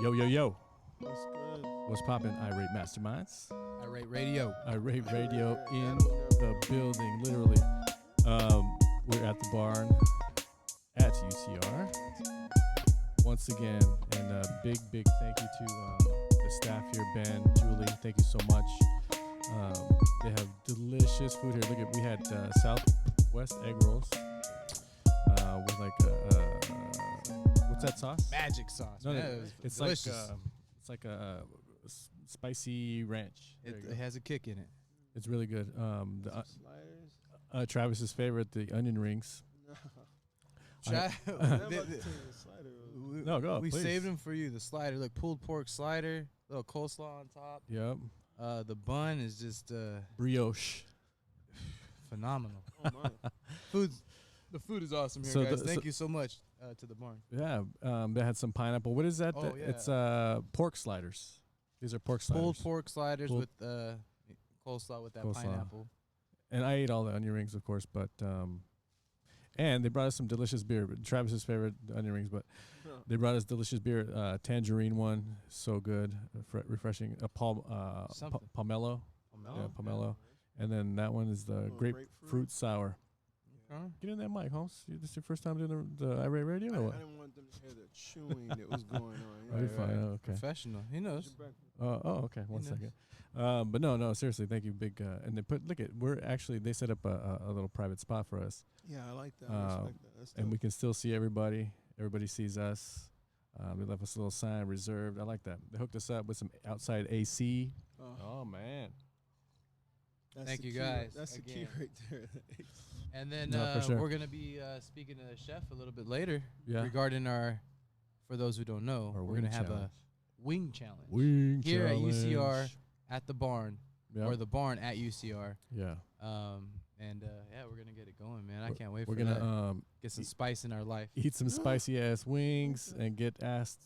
Yo, yo, yo. What's good? What's poppin', Irate Masterminds? Irate Radio. Irate Radio in the building, literally. We're at the barn at UCR. Once again, and a big thank you to the staff here, Ben, Julie. Thank you so much. They have delicious food here. Look at, we had Southwest egg rolls with like what's that sauce? Magic sauce. No, man. it's delicious. like a spicy ranch. It has a kick in it. It's really good. Sliders? Travis's favorite, the onion rings. Try, No, go. we please. saved them for you. The slider, look, pulled pork slider, little coleslaw on top. Yep. The bun is just Brioche. phenomenal. Oh, my. The food is awesome here, So guys. the- Thank so- you so much to the barn. Yeah. They had some pineapple. What is that? Oh, yeah. It's pork sliders. These are pork sliders. Pulled pork sliders Pulled- with coleslaw with that Coleslaw. pineapple. And I ate all the onion rings, of course, but and they brought us some delicious beer. Travis's favorite, the onion rings, but they brought us delicious beer. Tangerine one, so good, refreshing. Pomelo. Pomelo? Yeah, pomelo. And then that one is the grapefruit sour. Okay. Get in that mic, Holmes. This your first time doing the Irate Radio, or what? I didn't want them to hear the chewing that was going on. Oh, you're fine. Oh, okay. Professional. He knows. Okay. One second. But no, seriously, thank you, big. And they they set up a little private spot for us, Yeah, I like that. I respect that. That's and dope. we can still see everybody. Everybody sees us. They left us a little sign reserved. I like that. They hooked us up with some outside AC. Oh man. That's Thank the you, key guys, That's the key again. right there. And then No, for sure. we're going to be speaking to the chef a little bit later Yeah. regarding for those who don't know, Our we're going to wing have challenge. a wing challenge Wing here challenge. at UCR at the barn, Yeah. or the barn at UCR. Yeah. Yeah, we're going to get it going, man. I can't wait We're for that. gonna Get some spice in our life. eat some spicy ass wings and get asked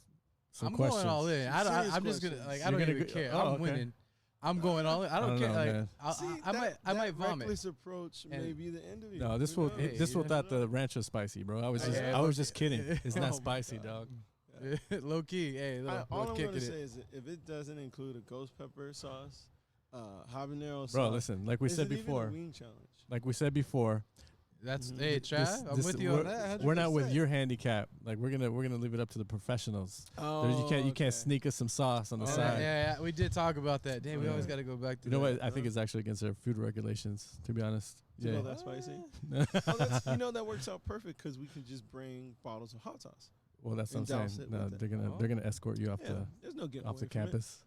some I'm questions. going all in. Some serious I'm just going to, questions. I You're don't gonna even go- care. oh, I'm okay. winning. I'm going all in. I don't care. know, Like, man. I might vomit. Reckless approach may And- be the end of it. No, this Who fool. knows? Hey, This fool yeah. thought the ranch was spicy, bro. I was just, Yeah, I was just kidding. It's Oh not my spicy, God. dog. Low key. Hey, look, All I'm kicking gonna it. say is that if it doesn't include a ghost pepper sauce, habanero sauce, Bro, listen. Like we is said it even a before. wing challenge? Like we said before. That's Mhm. hey, Trav. I'm with you on that. We're not with 100%. your handicap. Like we're gonna leave it up to the professionals. Oh, You can't okay. sneak us some sauce on the Yeah, side. yeah, we did talk about that. Damn, we Yeah. always got to go back to You know that. what? I think it's actually against their food regulations. To be honest. You Yeah. know that's spicy. That works out perfect because we can just bring bottles of hot sauce. Well, that's what I'm And saying. douse it No, with it. they're gonna escort you off Yeah, there's no getting the away from it. campus.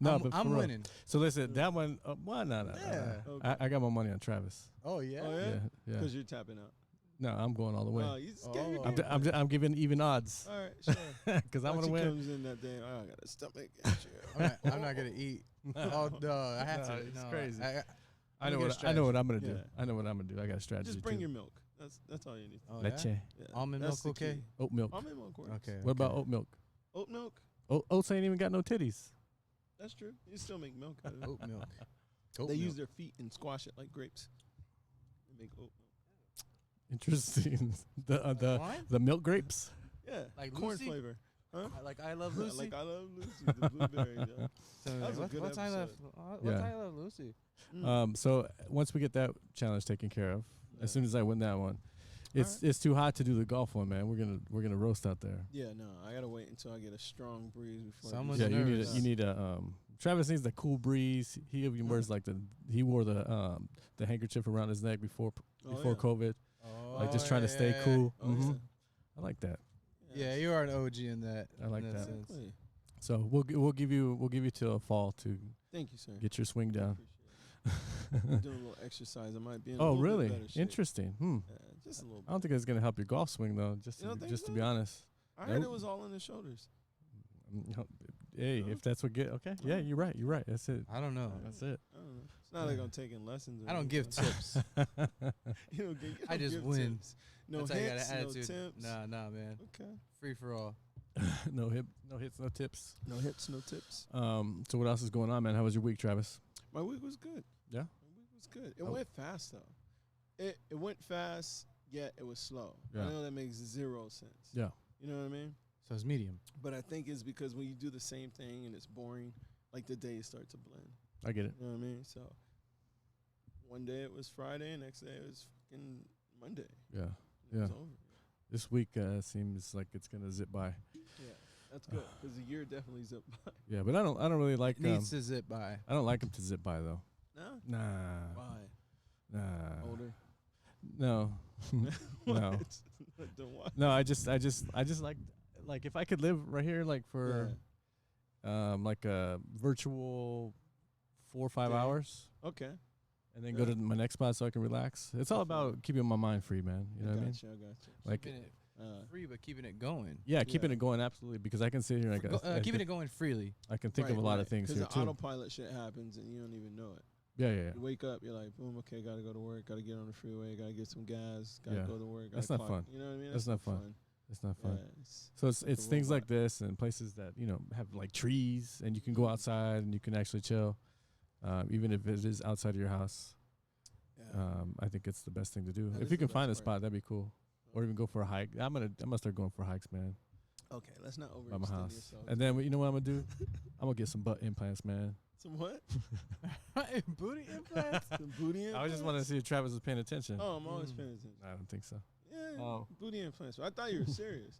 No, but I'm for real. winning. So listen, that one. No. Yeah. Okay. I got my money on Travis. Oh yeah. Oh, yeah? Yeah. Because you're tapping out. No, I'm going all the way. You just gave your Oh. game. I'm giving even odds All right, sure. because I'm Watch gonna he win. comes in that day. I got a stomach. I'm not gonna eat. Oh no, I have No, to. it's No, crazy. I'm I know gonna what get a I know what I'm gonna do. Yeah. I know what I'm gonna do. I got a strategy. Just bring too. your milk. That's all you need. Oh, yeah? Leche, Yeah, Almond that's milk, the okay? key. oat milk. Almond milk works. Okay. What about oat milk? Oat milk? Oats ain't even got no titties. That's true. You still make milk out of it. Oat milk. They use their feet and squash it like grapes. They make oat milk. Interesting. the Wine? the milk grapes. Yeah, Like corn Lucy? flavor. Huh? Like I love Lucy. Like I love Lucy, the blueberry. Yeah. So, That was a good what's I love? episode. What's Yeah. I love Lucy? So once we get that challenge taken care of, Yeah. as soon as I win that one, it's too hot to do the golf one, man. We're gonna roast out there. Yeah, no, I gotta wait until I get a strong breeze before. Someone's Yeah, nervous. you need a Travis needs the cool breeze. He even wears like he wore the handkerchief around his neck before COVID, like just trying to stay cool. Oh, yeah. I like that. Yeah, you are an OG in that. I like in that. sense. Exactly. So we'll give you till fall to Thank you, sir. get your swing down. I'm doing a little exercise. I might be in a Oh, little really? bit better shape. Interesting. Yeah, just a little I don't think it's gonna help your golf swing though. Just You don't think just to so? be honest. I heard it Nope. was all in the shoulders. Hey, No? if that's what get okay, yeah, you're right. You're right. That's it. I don't know. That's it. I don't know. It's not like I'm taking lessons. Or I don't give anything. tips. You don't give, you I don't just give win. tips. No That's how you got hits, an no attitude. tips. Nah, man. Okay. Free for all. no hits, no tips. No hits, no tips. So what else is going on, man? How was your week, Travis? My week was good. Yeah? My week was good. It Oh. went fast though. It went fast, yet it was slow. Yeah. I know that makes zero sense. Yeah. You know what I mean? So it's medium. But I think it's because when you do the same thing and it's boring, like the days start to blend. I get it. You know what I mean? So one day it was Friday, next day it was fucking Monday. Yeah. It Yeah. was over. This week seems like it's gonna zip by. Yeah, that's good because the year definitely zipped by. Yeah, but I don't really like. Needs to zip by. I don't like them to zip by though. No? Nah. Why? Nah. Older? No. No. Then why? No. I just like if I could live right here like for like a virtual 4 or 5 Day. hours. Okay. And then go to my next spot so I can relax. It's all about keeping my mind free, man. You know what I mean? I got you. Like, Keeping it free, but keeping it going. yeah, keeping it going absolutely because I can sit here and Keeping it going freely. I can think of a lot of things here because too. autopilot shit happens and you don't even know it. Yeah, yeah, You wake up, you're like, boom, okay, gotta go to work, gotta get on the freeway, gotta get some gas, gotta Yeah. go to work. That's gotta not clock. fun. You know what I mean? That's not fun. It's not fun. Yeah, So it's a things like robot. this and places that have like trees and you can go outside and you can actually chill, even if it is outside of your house. yeah. I think it's the best thing to do. That If is you the can find a best part. spot, that'd be cool. Or even go for a hike. I'm gonna start going for hikes, man, Okay, let's not by my overextend house. yourself. And then you know what I'm gonna do? I'm gonna get some butt implants, man. Some what? Booty implants. Some booty implants? I was just wanting to see if Travis was paying attention. Oh, I'm always paying attention. I don't think so. Yeah, Oh. booty implants. I thought you were serious.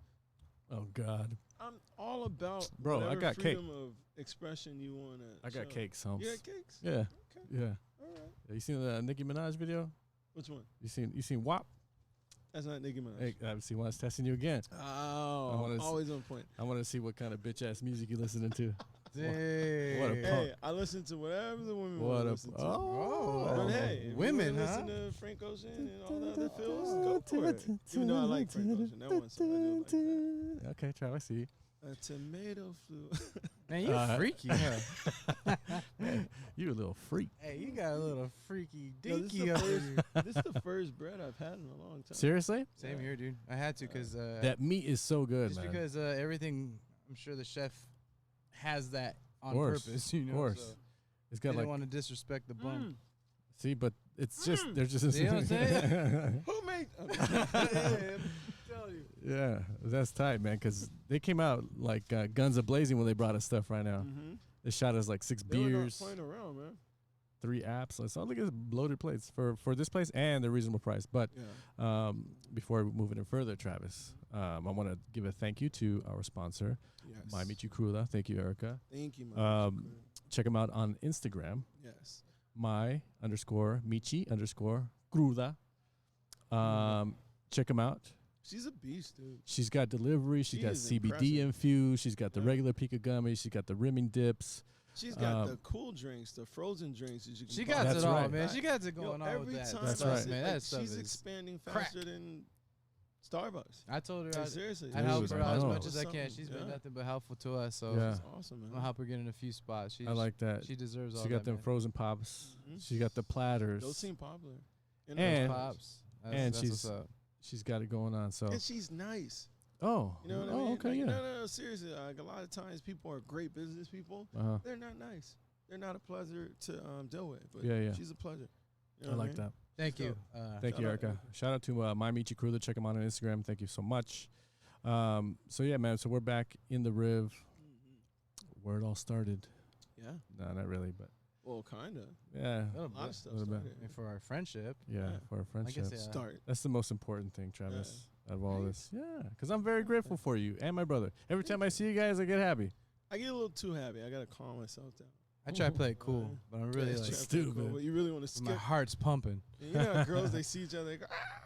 Oh God, I'm all about Bro, I whatever got cake. freedom of expression you want to I got cakes, Holmes. You got cakes? Yeah, Okay. yeah. All right. You seen the Nicki Minaj video? Which one? You seen WAP? That's not Nicki Minaj. Hey, see, why it's testing you again. Oh, wanna always on point. I want to see what kind of bitch ass music you listening to. Dang. What a punk. Hey, I listen to whatever the women want to listen to. Oh. But hey, if Women, you huh? listen to Frank Ocean and all the other feels, go for it. Even though I like Frank Ocean, that one song I do like that. Okay, Travis, I see. A tomato flu. Man, you're freaky, huh? You a little freak. Hey, you got a little freaky Yo, this, is dinky the up first, here. this is the first bread I've had in a long time. Seriously? Same here, dude. I had to because That meat is so good, just man. because everything. I'm sure the chef has that on Course, purpose. You know, of course. So It's they got didn't like, want to disrespect the bun. see, but it's just, they're just, See what I'm saying? Who made? yeah, that's tight, man, because they came out like guns a-blazing when they brought us stuff right now. Mm-hmm. They shot us like 6 They were not beers, playing around, man. 3 apps. It's all like it's loaded plates for this place and the reasonable price. But Yeah. before we move any further, Travis, I want to give a thank you to our sponsor, Yes. My Michi Krula. Thank you, Erica. Thank you, man. Check them out on Instagram, Yes. my_Michi_Krula. Check them out. She's a beast, dude. She's got delivery. She's She got is CBD impressive. infused. She's got the Yeah. regular Pika gummies. She's got the rimming dips. She's got the cool drinks, the frozen drinks that you can She buy. got That's it all, right. man. She got it going on every with that. time That's I right. see- man. like, That stuff she's is expanding crack. faster than Starbucks. I told her Like, seriously. I'd help Dude, her I out as know. much as I can. Something, She's been yeah. nothing but helpful to us. So Yeah. That's awesome, man. I'm gonna help her get in a few spots. I like that. She deserves all She that. got them man. frozen pops. Mhm. She got the platters. Those seem popular. And- those Pops. and That's she's- what's up. She's got it going on. So And she's nice. oh, You know what I oh, mean? okay, Like, yeah. No, seriously. Like a lot of times, people are great business people. Uh-huh. They're not nice. They're not a pleasure to deal with. But Yeah, yeah. she's a pleasure. You know I what like mean? that. Thank you. Thank Shout you, out, Erica. Erica. Shout out to My Michi Krula. Check them out on Instagram. Thank you so much. So yeah, man. So we're back in the Riv, where it all started. Yeah. No, not really, but Well, kind of. yeah, Little A lot bit. of stuff Little bit. started. And for our friendship, yeah, Yeah. for our friendship. yeah. Start. That's the most important thing, Travis, out of all Right? this. Yeah, because I'm very grateful for you and my brother. Every time I see you guys, I get happy. I get a little too happy. I gotta calm myself down. I try to play it cool, but I'm really Yeah, like it's stupid. But you really want to my skip. heart's pumping. You know how girls, they see each other, they go, ah!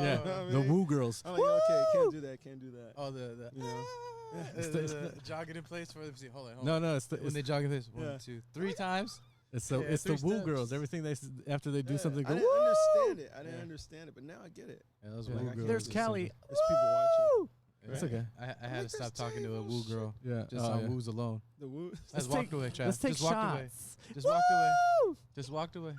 Yeah, I the mean, woo girls. I'm like, okay, can't do that, can't do that. Oh, the You know? the jogging in place for them. See, hold on. No, it's the When they jog in place, Yeah. 1, 2, 3 times. it's the Yeah, it's the 3 woo steps. girls. Everything after they do Yeah, something, I go didn't woo. understand it. I didn't Yeah. understand it, but now I get it. Yeah, those Yeah. were Like, I like can't There's do Callie. There's people watching. It's Right. okay. I had to Like, stop this talking to a woo table girl Yeah. just oh, on yeah. woos alone. The woo. I just take- walked away, Trav. Let's take Just walked away. shots. Just walked away. Just walked away.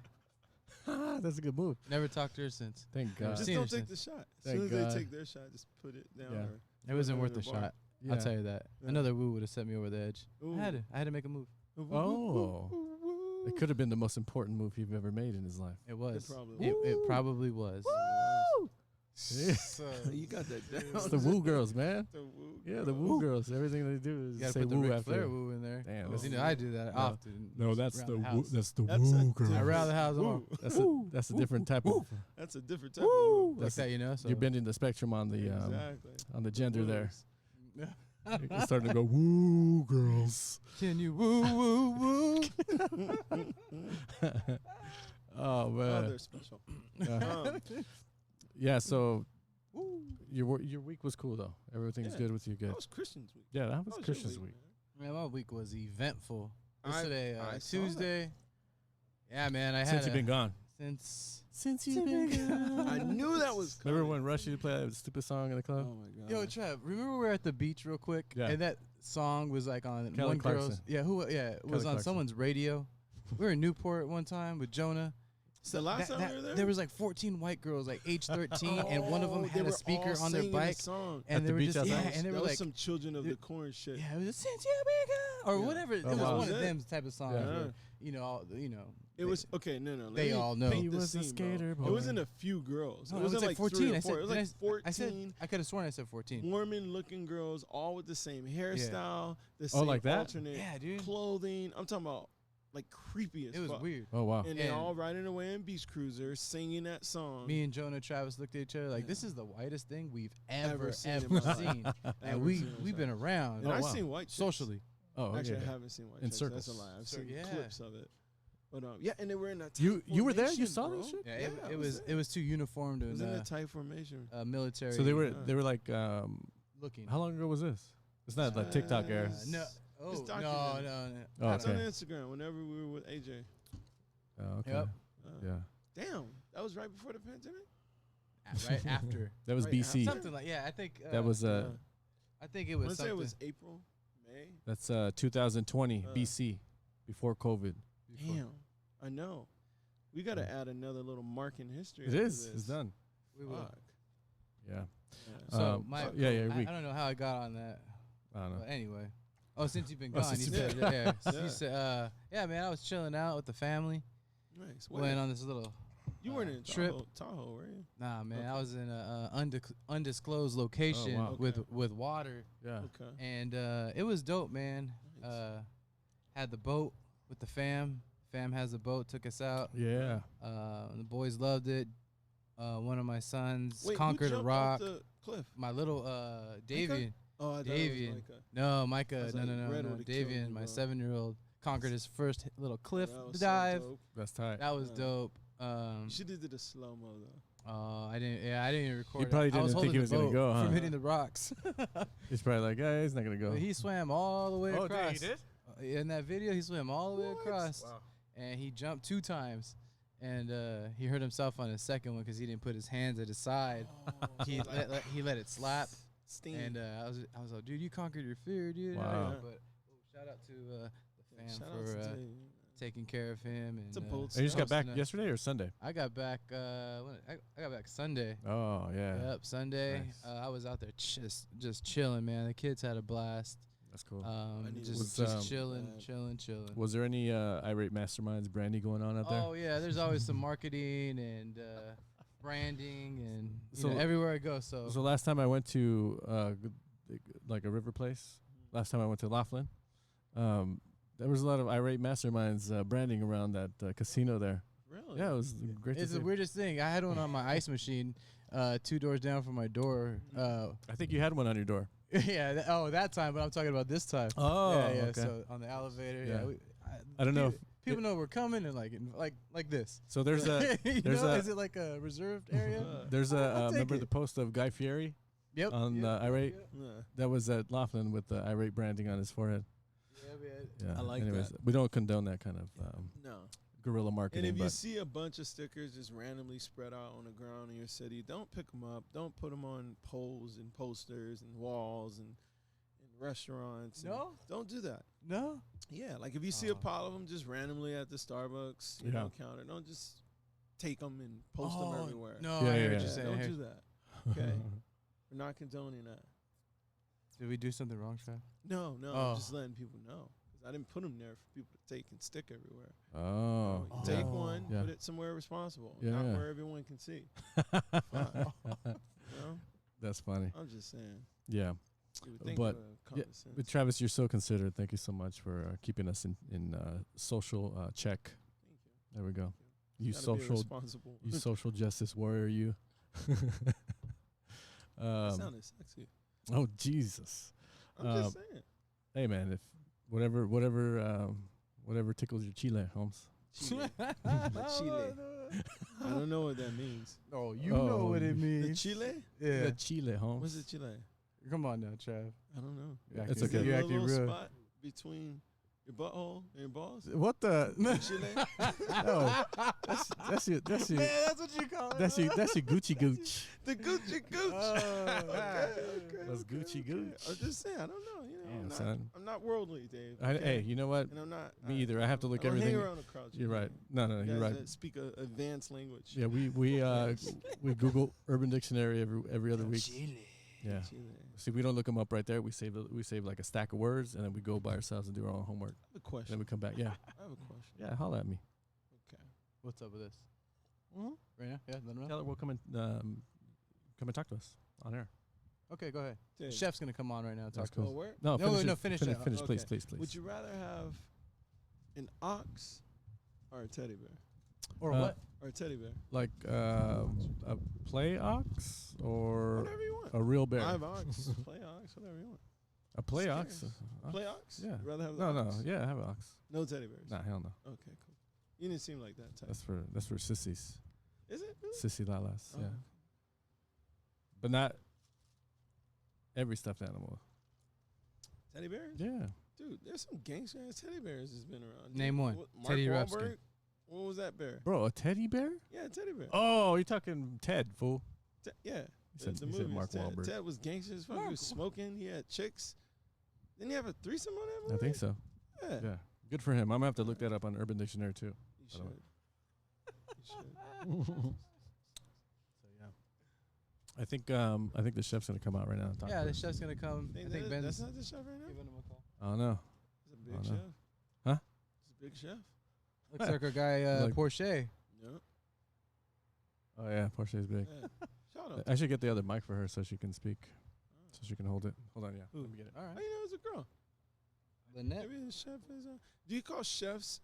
That's a good move. Never talked to her since. Thank Never God. Just seen don't her take since. the shot. As Thank soon as God. they take their shot, just put it down. Yeah. Or It wasn't put worth in the bar. shot. Yeah. I'll tell you that. Yeah. Another woo would have set me over the edge. Ooh. I had to make a move. Oh. It could have been the most important move you've ever made in his life. It was. probably It probably was. Yeah. So, You got that down. It's the woo girls, man. The woo Yeah, the girl. woo girls. Everything they do you is gotta say put the woo Ric after. Flair woo in there. Damn. Because, you know, I do that No. often. No, that's around the the woo. house. That's the That's woo a girl. I round the house. I'm Woo. all, That's a different type of. That's a different type of Woo. woo. like that, you know. So You're bending the spectrum on the Exactly. on the gender there. Woos. You're starting to go woo girls. can you woo woo woo? Oh Oh, man. they're special. Uh, yeah. So your week was cool though. Everything's Yeah. good with you. Good. That was Christian's week. Yeah, that How was your Christian's week. Man, my week was eventful. I- Yesterday, I saw Tuesday. Yeah, man, I had Since you've been gone. since you've been gone. I knew that was coming. Remember when Rush used to play that stupid song in the club? Oh my god. Yo, Trev, remember we were at the beach real quick, Yeah. and that song was like on Kelly one girl's. Clarkson. Yeah, it was on Clarkson. someone's radio. We were in Newport one time with Jonah. The last time we were there? there was like 14 white girls, like age 13, and one of them Oh, had they a were speaker all on their singing a bike, song. and At they the were beach just outside? and they that were was like, some Children of the Corn shit. yeah, it was since you been gone, or Yeah. whatever. It Oh, was wow. one of Yeah. them type of songs. Yeah. Where, you know, It was okay. No. Let They me all know. paint He the was a scene, bro. skater It boy. wasn't a few girls. No, it wasn't like like 14. 3 I or said, 4. It was like 14 I said I could have sworn I said 14. Mormon-looking girls, all with the same hairstyle, the Oh, same like that? alternate Yeah, dude. clothing. I'm talking about like creepy as It was fuck. weird. Oh wow. And they And- all riding away in beach cruisers, singing that song. Me and Jonah Travis looked at each other like, Yeah. this is the whitest thing we've ever seen in my life. seen. Ever And we've seen in my been life. around And I've wow. seen white chicks. socially. Oh, Actually, okay. I haven't seen white In chicks. That's a circles. lie. I've So- seen yeah. clips of it. But yeah, and they were in a tight You were there? You formation, saw bro. this shit? Yeah, Yeah, it I was there. it was too uniformed It was and in a tight formation. military. So they were Yeah. like looking. how long ago was this? It's not like TikTok era. No. Oh It's no, documented. no. Oh, It's on okay. Instagram whenever we were with AJ. Oh, okay. Yep. Yeah. Damn, that was right before the pandemic? Right after. That was Right, BC. Something like I think That was I think it I was want to say something. it was April, May. that's 2020 Uh. BC before COVID. before. Damn, I know. We got to add another little mark in history. It after is. this. It's done. We will. Fuck. Yeah. Yeah. So my yeah, yeah, I week. don't know how I got on that. I don't know. But anyway. Oh, since you've been Oh, gone, since you you've said been- yeah. Yeah. You said yeah, man, I was chilling out with the family. Nice. Went on this little You weren't in trip. Tahoe, were you? Nah, man, Okay. I was in a undisclosed location wow. Okay. with water, Yeah. Okay. and it was dope, man. Nice. Had the boat with the fam. Fam has a boat, took us out. Yeah. The boys loved it. One of my sons Wait, who conquered a jumped rock. off the cliff? My little Davian. Oh, I thought Davian. it was Micah. No, I Micah. was No, like, no, Red no. would've killed Davian, me, my bro. 7-year-old, conquered his first little cliff That was so dive. dope. That's tight. That was Yeah. dope. You should have did a slow mo though. I didn't. Yeah, I didn't even record. it. probably I was didn't think holding he the was gonna boat go, huh? from hitting the rocks. He's probably like, yeah, he's not gonna go. But he swam all the way Oh, across. did he did? In that video, he swam all the way What? across, Wow. and he jumped 2 times, and he hurt himself on his second one because he didn't put his hands at his side. He he let it slap, Steam. and I was like, dude, you conquered your fear, dude. Wow. But shout out to the fam Shout out for to Dave. taking care of him. And It's a bold Oh, you just got back hosting us. yesterday or Sunday? I got back. I got back Sunday. Oh yeah. Yep, Sunday. Nice. I was out there just chilling, man. The kids had a blast. That's cool. I need Just Was, chilling. Was there any irate masterminds brandy going on out there? Oh yeah, there's always some marketing and branding and So- everywhere I go. So, So last time I went to like a river place. Last time I went to Laughlin, there was a lot of irate masterminds branding around that casino there. Really? Yeah, it was great to it's see. the weirdest thing. I had one on my ice machine, 2 doors down from my door. I think you had one on your door. Yeah. That time, but I'm talking about this time. Oh, yeah. okay. So on the elevator. Yeah. Yeah. I don't know if People know we're coming and like this. so. There's a You there's know? a- Is it like a reserved area? there's I'll a take remember it. the post of Guy Fieri Yep. on irate. Yeah. That was at Laughlin with the irate branding on his forehead. Yeah, man. Yeah. I like Anyways, that. we don't condone that kind of No. guerrilla And marketing. if you But see a bunch of stickers just randomly spread out on the ground in your city, don't pick them up. Don't put them on poles and posters and walls and restaurants. and No? don't do that. No? Yeah, like if you see a pile of them just randomly at the Starbucks, you Yeah. know, counter, don't just take them and post them everywhere. No, Yeah, I yeah, hear what yeah. you're saying. Don't I hear- do that. Okay, we're not condoning that. Did we do something wrong, Trav? No, Oh. I'm just letting people know. 'Cause I didn't put them there for people to take and stick everywhere. Oh. You take one, Yeah. put it somewhere responsible, Yeah, not yeah. where everyone can see. You know? That's funny. I'm just saying. Yeah. You would think But, of yeah, common sense. But Travis, you're so considerate. Thank you so much for keeping us in social check. Thank you. There we go. Thank You Gotta be social, responsible. you social justice warrior. You. That sounded sexy. Oh Jesus! I'm just saying. Hey man, if whatever tickles your chile, Holmes. Chile. My Chile. I don't know what that means. Oh, you know what it The means. Chile? Yeah. The chile, Holmes. What's the Chile? Come on now, Trav. I don't know. It's Is okay. there You're a acting little real. spot between your butthole and your balls? What the? Chile? No, that's your Man, that's what you call it. that's your Gucci gooch. The Gucci Gooch. Okay. That's Gucci gooch. I'm just saying. I don't know. You know, Damn, son. I'm not worldly, Dave. Hey, you know what? And I'm not. Me either. I have to look I don't everything. hang around a crowd. You're right. No, You you're guys right. that speak a advanced language. Yeah, we Google Urban Dictionary every other week. Chile. Yeah. Chile. See, we don't look them up right there. We save like a stack of words, and then we go by ourselves and do our own homework. I have a question. Then we come back. Yeah, I have a question. yeah. Holla at me. Okay. What's up with this? Mm-hmm. Right now? Yeah, let him know. Tell her we'll come and talk to us on air. Okay, go ahead. Dave. Chef's gonna come on right now and talk That's to cool. us. Oh, where? No, No, finish no, it. finish Finish, it. finish, please, Okay. please, please. Would you rather have an ox or a teddy bear? Or Uh, what? Or a teddy bear? Like a play ox or Whatever you want. a real bear? Live ox, play ox, whatever you want. A play Just ox? curious. Play ox? Yeah. You'd rather have the No, ox? yeah, have an ox. No teddy bears. Nah, hell no. Okay, cool. You didn't seem like that type. That's for sissies, Is it? Really? sissy lalas. Oh, Yeah, okay. but not every stuffed animal. Teddy bears? Yeah. Dude, there's some gangster ass teddy bears that's been around. Name one. Mark Teddy Ruxpin. Wahlberg? What was that bear? Bro, a teddy bear? Yeah, teddy bear. Oh, you're talking Ted, fool. Yeah. You said, the you movie said Mark was Ted. Wahlberg. Ted was gangster as fuck. He was smoking. He had chicks. Didn't he have a threesome on that I movie? think so. Yeah. Yeah. Good for him. I'm going to have to look that up on Urban Dictionary, too. You By should. the way. You should. So, yeah. I think the chef's going to come out right now and talk Yeah, to the us. chef's gonna come. I think that's Ben's not the chef right now? giving him a call. I don't know. He's a big Oh, no. chef. Huh? He's a big chef. Looks like our guy Like- Porsche. Yeah. Oh, yeah. Porsche's big. Yeah. Shout out. I should get the other mic for her so she can speak. So she can hold it. Hold on, yeah. Who? Let me get it. All How right. you know it's a girl? Lynette. Maybe the chef is a. Do you call chefs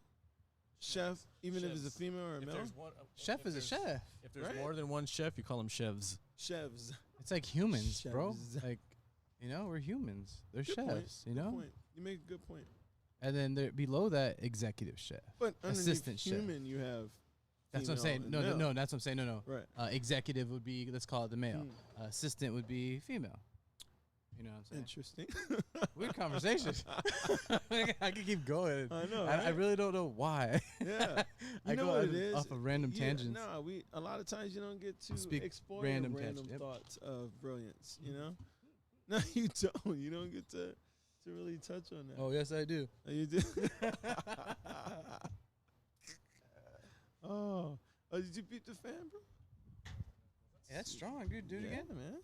chef even if it's a female or a male? Chef is a chef. If there's Right? more than one chef, you call them chefs. Chefs. It's like humans, bro. Chefs. Like, we're humans. They're Good chefs, point. you Good know? point. You make a good point. And then there below that, executive chef. But underneath Assistant chef. human, you have. That's what I'm female saying. and No, male. no, that's what I'm saying. No. Right. Executive would be, let's call it the male. Hmm. Assistant would be female. You know what I'm saying? Interesting. Weird conversation. I could keep going. I know. I right? really don't know why. Yeah. I You know go what off, it is? off of random tangents. No, a lot of times you don't get to Speak explore random your tangent, yep. thoughts of brilliance. You know. No, you don't. You don't get to really touch on that. Oh, yes, I do. Oh, you do. Oh, did you beat the fan, bro? Yeah, that's strong, dude. Do it Yeah, again. man.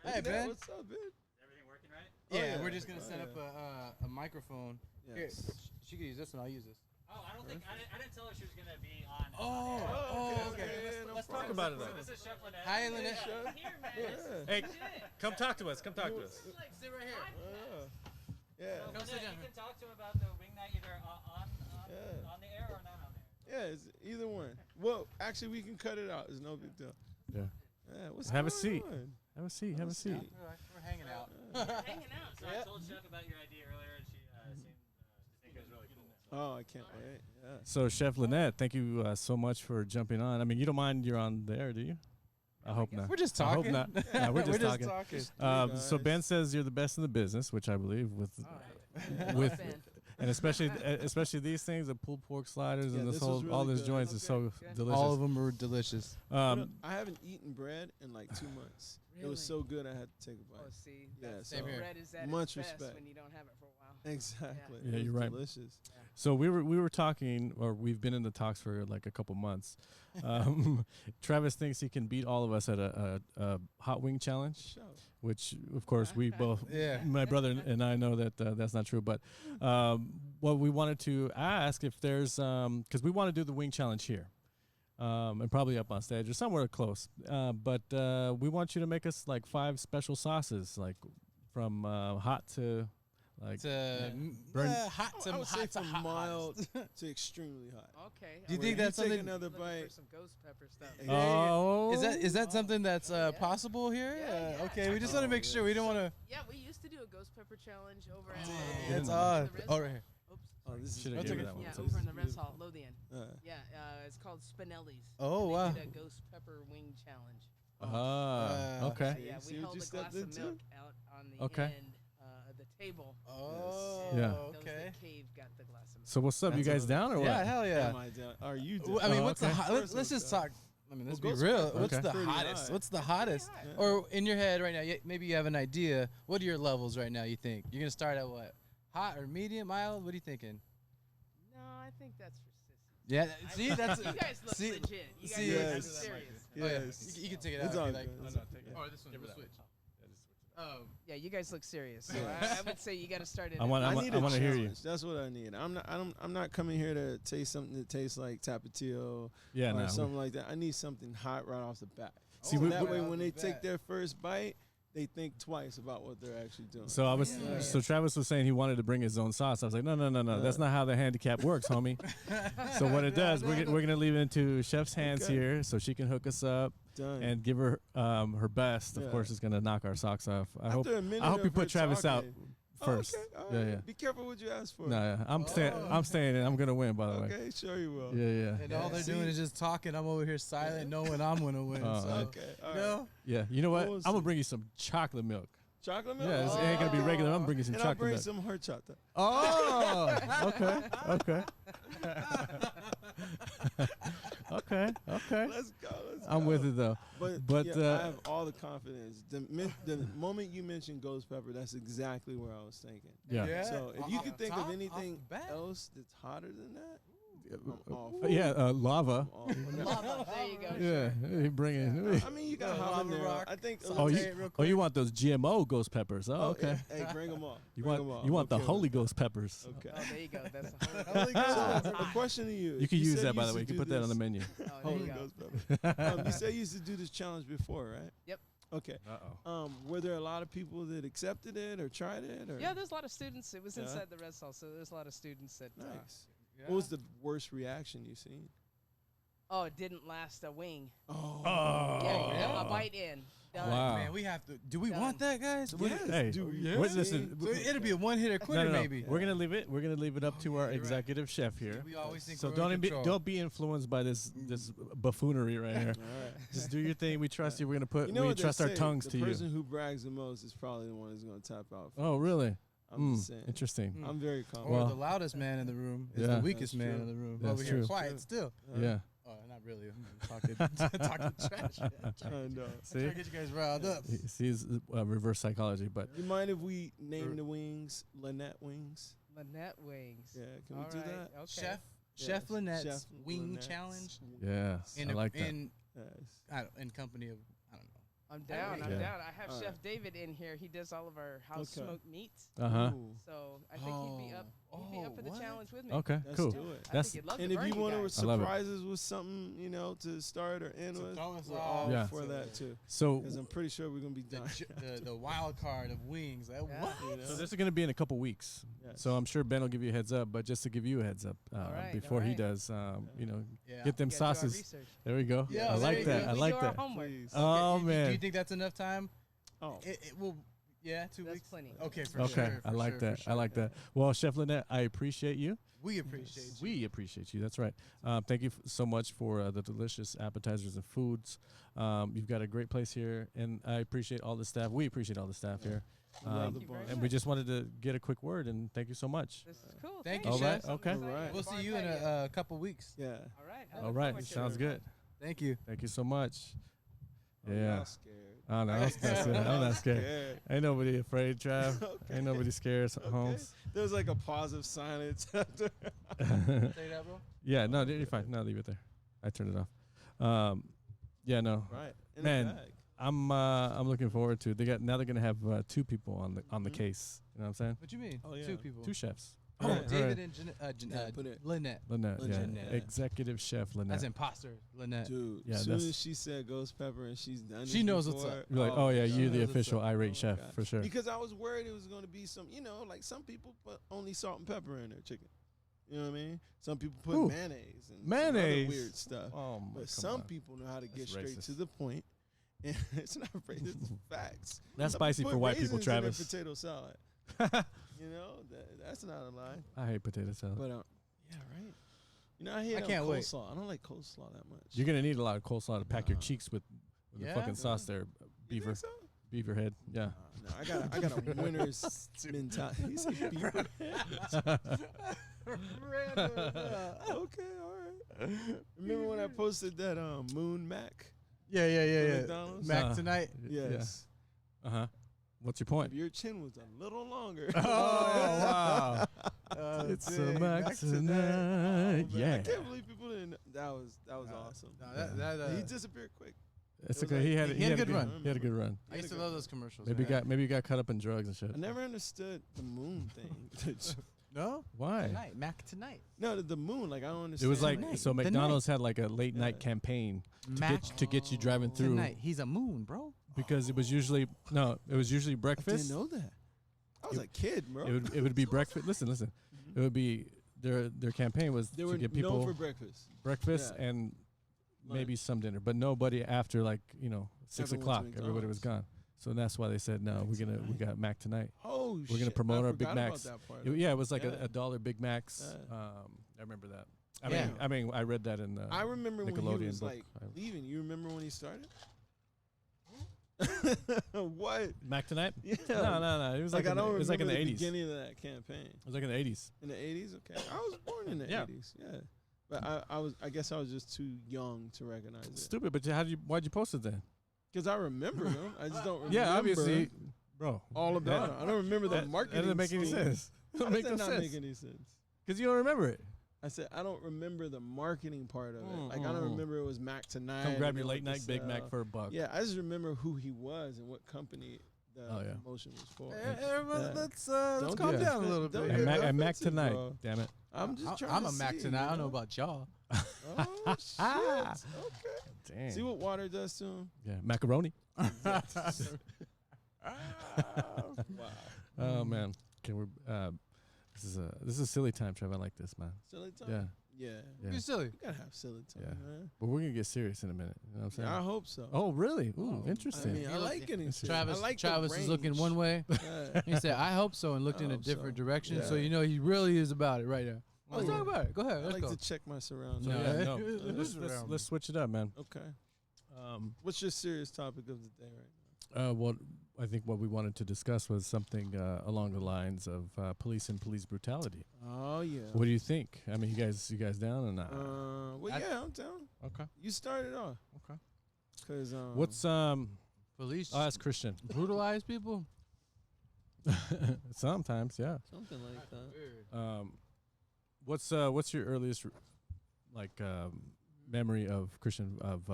Hey, Look at that. man. What's up, man? Everything working right? Oh, Yeah, yeah. we're just gonna Oh, set yeah. up a microphone. Here, Yes. she could use this one. I'll use this. Oh, I don't think I didn't tell her she was gonna be on. Oh, air. oh, okay, okay. yeah, no Let's talk problem. about it. So Then. this is Chef Lynette. Hi, Lynette. Chef. Here, man. Yeah. Hey, come talk to us. Come talk to us. Like, Sit right here. Yeah. so Come sit Lynette, down. you can talk to him about the wing night either Yeah. on the air or not on the air. Yeah, it's either one. Well, actually, we can cut it out. It's no big deal. Yeah. Yeah, what's Have a going seat. on? Have a seat. Have a seat. We're hanging out. Hanging out. So Yeah. I told Chef about your idea earlier, and she seemed to think it was really cool. So. Oh, I can't wait. Yeah. So, Chef Lynette, thank you so much for jumping on. I mean, you don't mind you're on there, do you? I hope not. We're just I hope talking. not. Yeah, we're just talking. Just So three Ben guys. says you're the best in the business, which I believe with All with and especially these things, the pulled pork sliders Yeah, and this this was whole all really these good. joints is so Good. delicious. All of them are delicious. I haven't eaten bread in like 2 months. It was so good I had to take a Oh, bite. see, Yeah, that's so bread is at much its best respect. when you don't have it for a while. Exactly. Yeah, It you're was right. Delicious. So we were talking, or we've been in the talks for like a couple months. Travis thinks he can beat all of us at a hot wing challenge. Show. which of course we both, Yeah. my brother and I know that that's not true. But what we wanted to ask if there's, because we want to do the wing challenge here, and probably up on stage or somewhere close. But we want you to make us like 5 special sauces, like from hot to like burn. Hot to I would say hot to from hot. mild to extremely hot. Okay. Do you all think right. that's take something? another Looking for bite? some ghost pepper stuff. Oh, Is that something that's possible here? Yeah, Okay, we just want to make sure we don't want to. Yeah, we used to do a ghost pepper challenge over at That's the odd. Res Oh, Hall. right here. Oops. Oh, this is Should've That's gave okay. that one. Yeah, So over in the this Res is Hall, Lothian. Uh, Yeah, it's called Spinelli's. Oh, They wow. did a ghost pepper wing challenge. okay. Yeah, See we what held you a stepped glass of into? milk out on the Okay. end of the table. Oh, Yeah. Those okay. that cave got the glass of milk. So what's up? You That's guys down or what? Yeah, hell yeah. Am I down? Are you Well, down? I mean, Oh, what's okay. the hot? First Let's one's just down. talk. I mean, let's Well, be ghost real. pepper What's is the pretty hottest? high. What's the hottest? high. Yeah. Or in your head right now, maybe you have an idea. What are your levels right now? You think you're gonna start at what? Hot or medium, mild? What are you thinking? No, I think that's for sissies. Yeah. See, that's You guys look see- legit. You guys see- look Yes. serious. Oh, yeah. Yes. You can take it It's out. all if you like. good. Oh, It's no, all take good. it. Oh, this one. We'll switch. Yeah, you guys look serious. So Yes. I would say you got to start it. I want- I I'm- need I a wanna hear you. challenge. That's what I need. I'm not coming here to taste something that tastes like Tapatio Yeah, or no. something like that. I need something hot right off the bat. See, So we- that we- way, Right when off they the take bat. their first bite, they think twice about what they're actually doing. So I was, Yeah. so Travis was saying he wanted to bring his own sauce. I was like, no, that's not how the handicap works, homie. So what it does, we're gonna leave it into Chef's hands Okay. here, so she can hook us up Done. and give her her best. Of Yeah. course, is gonna knock our socks off. I hope. After a minute I hope of you put her Travis out talking- first. Oh, okay, all Yeah, right. yeah. Be careful what you ask for. No, yeah, I'm staying. Oh. I'm staying in. I'm gonna win, by the way. Okay, sure you will. Yeah, yeah, And all they're See? doing is just talking. I'm over here silent, knowing I'm gonna win. Oh, so, Okay, all you right. know, yeah. You know what? We'll I'm gonna see. bring you some chocolate milk. Chocolate milk? Yeah, it ain't gonna be regular. I'm bringing some And I'll chocolate bring milk. some horchata. Oh, okay. Okay. Let's go. I'm with it though. But, yeah, I have all the confidence. The moment you mentioned ghost pepper, that's exactly where I was thinking. Yeah. So if you Off can the think top, of off anything the bat. else that's hotter than that, I'm all for Yeah, it. lava. I'm all for that. Lava. There you go. Yeah, you bring it. I mean, you got Yeah, habanero. lava rock. I think. Oh, Saute it real you quick. want those GMO ghost peppers? Oh, okay. Yeah. Hey, bring them all. You Bring 'em want all. you want the Okay with Holy that. Ghost peppers? Okay. Oh, there you go. That's the whole. So, a question to you. You can use said that, by the used way. to You can do put that on the this- menu. Oh, there Holy you go. Ghost pepper. You said you used to do this challenge before, right? Yep. Okay. Uh-oh. Were there a lot of people that accepted it or tried it? Or? Yeah, there's a lot of students. It was Yeah. inside the Res Hall, so there's a lot of students that. Nice. What was the worst reaction you seen? Oh, it didn't last a wing. Oh. Yeah, a bite in. Done. Wow. man, we have to. Do we Done. want that, guys? Yes, Hey, dude, we're- listen, So it'll be a one-hitter quitter, no. maybe. We're gonna leave it. We're gonna leave it up to our you're right. executive chef here. We always think So we're don't in be, control. don't be influenced by this buffoonery right here. All right. Just do your thing. We trust you. We're gonna put. You know we what they trust our say, tongues the to you. person who brags the most is probably the one who's going to tap out. Oh, really? I'm just saying. Interesting. Mm. I'm very Or confident. Well- the loudest man in the room is Yeah. the weakest That's man true. in the room. That's Over here, true. quiet True. still. Yeah. Oh, not really. I'm talking, talking trash. I know. See, Trying to get you guys riled up. he sees reverse psychology, but You mind if we name the wings Lynette wings? Lynette wings. Yeah, can All we do right, that? Okay. Chef Yes. Chef Lynette's Chef wing Lynette's challenge yeah, in I like that. in Yes. in company of I don't know. I'm down. I'm Yeah. down. I have All Chef right. David in here. He does all of our house Okay. smoked meats. Uh huh. Ooh, So I think he'd be up. He'd be up for the what? challenge with me. Okay, let's cool. do it. I That's- think he'd love And to if burn you want to guys. I love it. surprise us with something, to start or end To with, throw us we're off. all Yeah. for that too. So, Because I'm pretty sure we're gonna be The, done. the wild card of wings. That, Yeah. what? You know? so this is gonna be in a couple weeks. Yes. So I'm sure Ben will give you a heads up, but just to give you a heads up right, before all he right. does, Yeah. get them We gotta do our sauces. research. There we go. Yeah, I there like you that. go. I We like do our that. homework. Please. Oh Do man. you think that's enough time? Oh, It will. Yeah, 2 That's weeks. plenty. Okay, for Okay, sure. I for like sure, that. for sure. I like that. Well, Chef Lynette, I appreciate you. We appreciate you. We appreciate you. That's right. Thank you so much for the delicious appetizers and foods. You've got a great place here, and I appreciate all the staff. We appreciate all the staff here. we love Um, the you very bunch. and we just wanted to get a quick word, and thank you so much. This is cool. Thank you, you, Chef. Chef. Okay. I'm excited. Alright. We'll see you in a couple weeks. Yeah. All right. All right, sounds good. Thank you. Thank you so much. I'm Yeah. not scared. Oh no, I'm not scared. I'm not scared. Ain't nobody afraid, Trav. Okay. Ain't nobody scared, Okay. Holmes. There's like a pause of silence after. Say that, bro. Yeah, no, you're fine. No, leave it there. I turned it off. Yeah, no. Right. In Man. the bag. I'm looking forward to. They're gonna have 2 people on the Mhm. case. You know what I'm saying? What you mean? Oh, yeah. 2 people. 2 chefs. Oh, Her- David her- and Yeah, put it. Lynette. Lynette, yeah. Lynette. Executive chef Lynette. As imposter Lynette. Dude, Yeah, as soon that's- as she said ghost pepper and she's done She this knows what's before, up. You're like, oh yeah, my you're the God. official irate Oh, chef God. for sure. Because I was worried it was going to be some, like some people put only salt and pepper in their chicken. You know what I mean? Some people put Ooh. mayonnaise and some Mayonnaise. other weird stuff. Oh my, But come some on. people know how to get That's straight racist. to the point. And it's not racist, it's facts. That's Some spicy put for white people, raisins in their Travis. potato salad. You know, that's not a lie. I hate potato salad. But yeah, right. You know, I hate can't wait. coleslaw. I don't like coleslaw that much. You're gonna need a lot of coleslaw to pack your Nah. cheeks with the Yeah? fucking sauce there, You beaver, think so? beaver head. Yeah. No, I got a winner's mentality. You say beaver Okay, all right. Remember when I posted that Moon Mac? Yeah, yeah, yeah, from yeah. McDonald's? Mac tonight. Yes. Yeah. Uh huh. What's your point? If your chin was a little longer. Oh wow. It's It's a Mac tonight. Oh, man, Yeah. I can't believe people didn't. That was awesome. No, that, he disappeared quick. It's It was okay. like- He had he had a good run. He had a good run. I used to love those commercials. Maybe man. you got caught up in drugs and shit. I never understood the moon thing. No. Why? Tonight, Mac tonight. No, the moon. Like I don't It understand. was like Tonight. so The McDonald's had like a late Yeah. night campaign Mac to get you driving through tonight. He's a moon, bro. because it was usually I breakfast. didn't know that. I was a kid, bro. It would be breakfast. Listen. It would be their campaign was They to were get known people for breakfast. breakfast Yeah. and maybe Lunch. some dinner, but nobody after 6 Everyone o'clock. went to Everybody was gone. McDonald's. So that's why they said no. Mac We tonight. got Mac tonight. Oh, We're gonna promote our Big Macs. About that part. Yeah, it was like Yeah. a $1 Big Macs. Yeah. I remember that. Yeah. I read that in the I remember when he Nickelodeon was book. like leaving. You remember when he started? What? Mac tonight? Yeah. No. It was like I in the, don't it was like in remember the the 80s. beginning of that campaign. It was like in the 80s. In the 80s, okay. I was born in the Yeah. 80s, yeah. But I guess I was just too young to recognize it. Stupid, but why'd you post it then? Because I remember them. I just don't remember. Yeah, obviously, bro. all about it. I don't remember the That marketing. doesn't make any scheme. sense. How Doesn't does make that no not sense. make any sense? Because you don't remember it. I said I don't remember the marketing part of it. Like I Mm. don't remember it was Mac tonight. Come grab and your they late went night to Big Mac sell. for $1. Yeah, I just remember who he was and what company the Oh, yeah. promotion was for. Everyone, Yeah. let's Don't calm get down a offended. little Don't bit. get And Mac offensive, tonight. bro. Damn it. I'm just trying I'm to a Mac see, tonight. I don't know know? about y'all. Oh shit! Okay. Damn. See what water does to him? Yeah, macaroni. Wow. Oh man, can we? This is silly time, Trev. I like this, man. Silly time. Yeah, Yeah. yeah. You're silly. You gotta have silly time, Yeah. man. But we're gonna get serious in a minute. You know what I'm saying? Yeah, I hope so. Oh, really? Ooh, Oh, interesting. I mean, I He like look- getting serious. Travis, I like Travis the is looking range. one way. Yeah. He said, "I hope so," and looked in I a hope different so. direction. So Yeah. you know he really is about it right now. Oh, Let's yeah. talk about it. Go ahead. I Let's like go. to check my surroundings. No, Yeah. no. Let's- Let's switch it up, man. Okay. What's your serious topic of the day right now? What I think what we wanted to discuss was something along the lines of police and police brutality. Oh yeah. What do you think? I mean, you guys down or not? Well, yeah, I'm down. Okay. You started off. Okay. Cause What's Police I'll ask Christian. brutalize people. Sometimes, yeah. something like that. What's your earliest memory of Christian of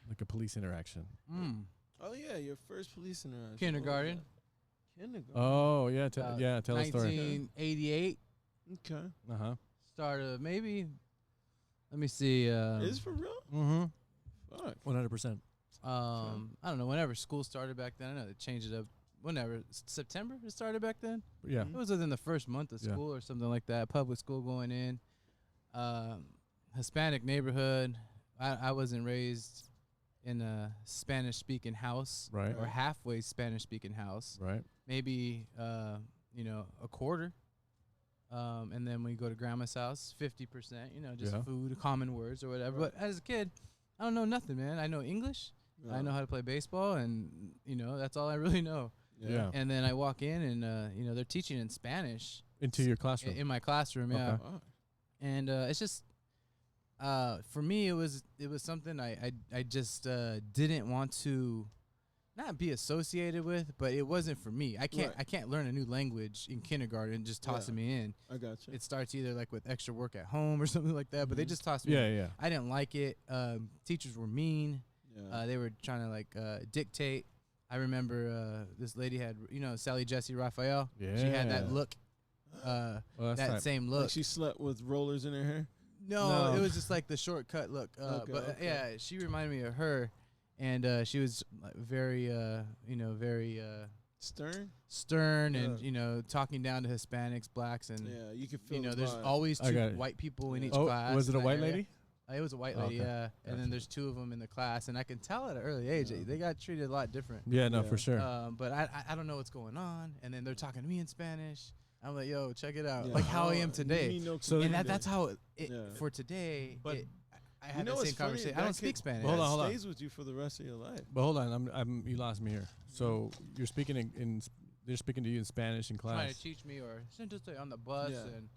like a police interaction? Mm. Oh yeah, your first police interaction. Kindergarten. What was that? Kindergarten. Oh yeah, tell a story. 1988. Okay. Uh-huh. Start of maybe. Let me see. Is it for real? Mm-hmm. Fuck. 100%. I don't know. Whenever school started back then, I know they changed it up. Whenever September it started back then. Yeah. Mhm. It was within the first month of Yeah. school or something like that. Public school going in. Hispanic neighborhood. I wasn't raised in a Spanish-speaking house Right. or halfway Spanish-speaking house. Right. Maybe a quarter. And then when you go to grandma's house, 50%. Just Yeah. food, common words or whatever. Right. But as a kid, I don't know nothing, man. I know English. I Yeah. know how to play baseball, and that's all I really know. Yeah. And then I walk in, and they're teaching in Spanish Into your classroom. in my classroom. Yeah, Okay. Fuck. and it's just for me, it was something I just didn't want to not be associated with, but it wasn't for me. I can't learn a new language in kindergarten and just tossing me in. I got you. It starts either like with extra work at home or something like that. But they Mhm. just tossed me in. Yeah. I didn't like it. Teachers were mean. Yeah. They were trying to like dictate. I remember this lady had, Sally Jesse Raphael. Yeah. She had that look, Well, that's that not- same look. Like she slept with rollers in her hair. No, No. it was just like the shortcut look. Okay, But okay. yeah, she reminded me of her, and she was like, very, very Stern. stern, and Yeah. talking down to Hispanics, blacks, and Yeah, you could feel. The there's vibe. always I two got it. white people in Yeah. each Oh, class. was it a in that white area. lady? It was a white Oh, lady, okay. yeah. And then Gotcha. there's two of them in the class, and I can tell at an early age they got treated a lot different. Yeah, no, Yeah. for sure. But I don't know what's going on, and then they're talking to me in Spanish. I'm like, yo, check it out, Yeah. like how I Oh, am you today. need no So- And community. that's how it Yeah. for today. But- I had know the what's same funny? conversation. I That don't speak could- Spanish. Hold on, that hold on. stays with you for the rest of your life. But hold on, I'm you lost me here. So you're speaking they're speaking to you in Spanish in Trying class. to teach me, or just on the bus Yeah. and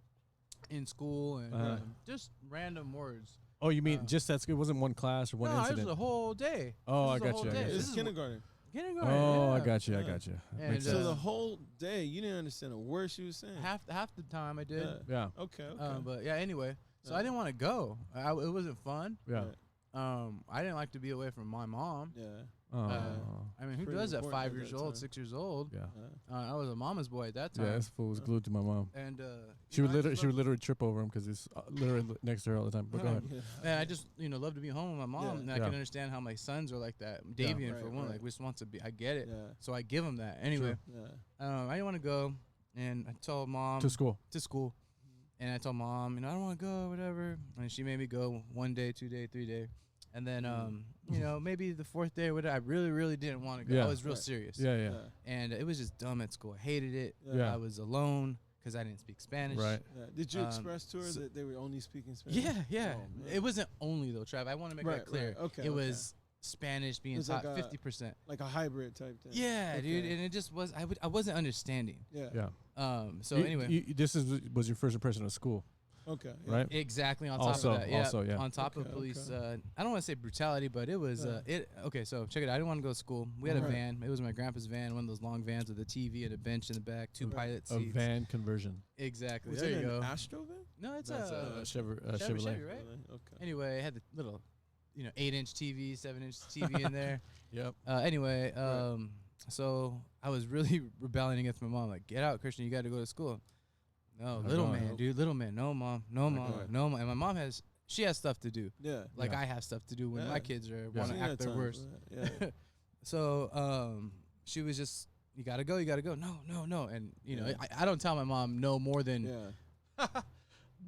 in school, and Uh-huh. just random words. Oh, you mean just that school? It wasn't one class or one no, it incident? was a whole day. Oh, I This was a got whole you. I day. got you. This This is is kindergarten. Kindergarten. Oh, I yeah. got you. I Yeah. got you. And, Makes So sense. the whole day, you didn't understand a word she was saying. Half the time I did. Yeah. Yeah, Okay. Okay. But yeah, anyway, so Yeah. I didn't want to go. It wasn't fun. yeah. Right. I didn't like to be away from my mom. Yeah. Oh, I mean, who Pretty does at important 5 at years that old, time. 6 years old? yeah. I was a mama's boy at that time. Yeah, this fool was glued to my mom. And She would I just literally loved- trip over him because he's literally next to her all the time. But go ahead. Yeah. And I just love to be home with my mom, Yeah. and I Yeah. can understand how my sons are like that. Davian for Right, one, right. like just wants to be. I get it, Yeah. so I give him that. Anyway, Yeah. I didn't want to go, and I told mom To school. to school, and I told mom, I don't want to go, whatever. And she made me go 1 day, 2 day, 3 day, and then maybe the 4th day, whatever. I really, really didn't want to go. Yeah. I was real Right. serious. Yeah, yeah. And it was just dumb at school. I hated it. Yeah. I was alone because I didn't speak Spanish. Right. Yeah. Did you Um, express to her so- that they were only speaking Spanish? Yeah, yeah. Oh, man. It wasn't only though, Trav. I want to make Right, that clear. right. Okay, It okay. was Spanish being was like taught a- 50%. Like a hybrid type thing. Yeah, dude, Okay. and it just was. I wasn't understanding. Yeah. Yeah. So You- anyway, this was your first impression of school, Okay. Yeah. right? exactly on Also- top of that. Yeah. also, yeah. On top of Okay, police. okay. I don't want to say brutality, but it was. Yeah. Okay, so check it out. I didn't want to go to school. We had a Right. van. It was my grandpa's van, one of those long vans with a TV and a bench in the back, two Right. pilot A seats. van conversion. Exactly. Was there it you an go. Astro van? No, it's That's a Chevrolet. Chevy, right? Really? Okay. Anyway, it had the little, 8-inch TV, 7-inch TV in there. Yep. Anyway, Right. so I was really rebelling against my mom. Like, get out, Christian. You got to go to school. No, Not little going. man, dude. Little man. No, mom. No, Not mom. going. No, mom. And my mom has stuff to do. Yeah. Like Yeah. I have stuff to do when Yeah. my kids are Yeah. want to She act had their time for worst. that. Yeah. So she was just, you got to go. You got to go. No, no, no. And Yeah. I don't tell my mom no more than Yeah.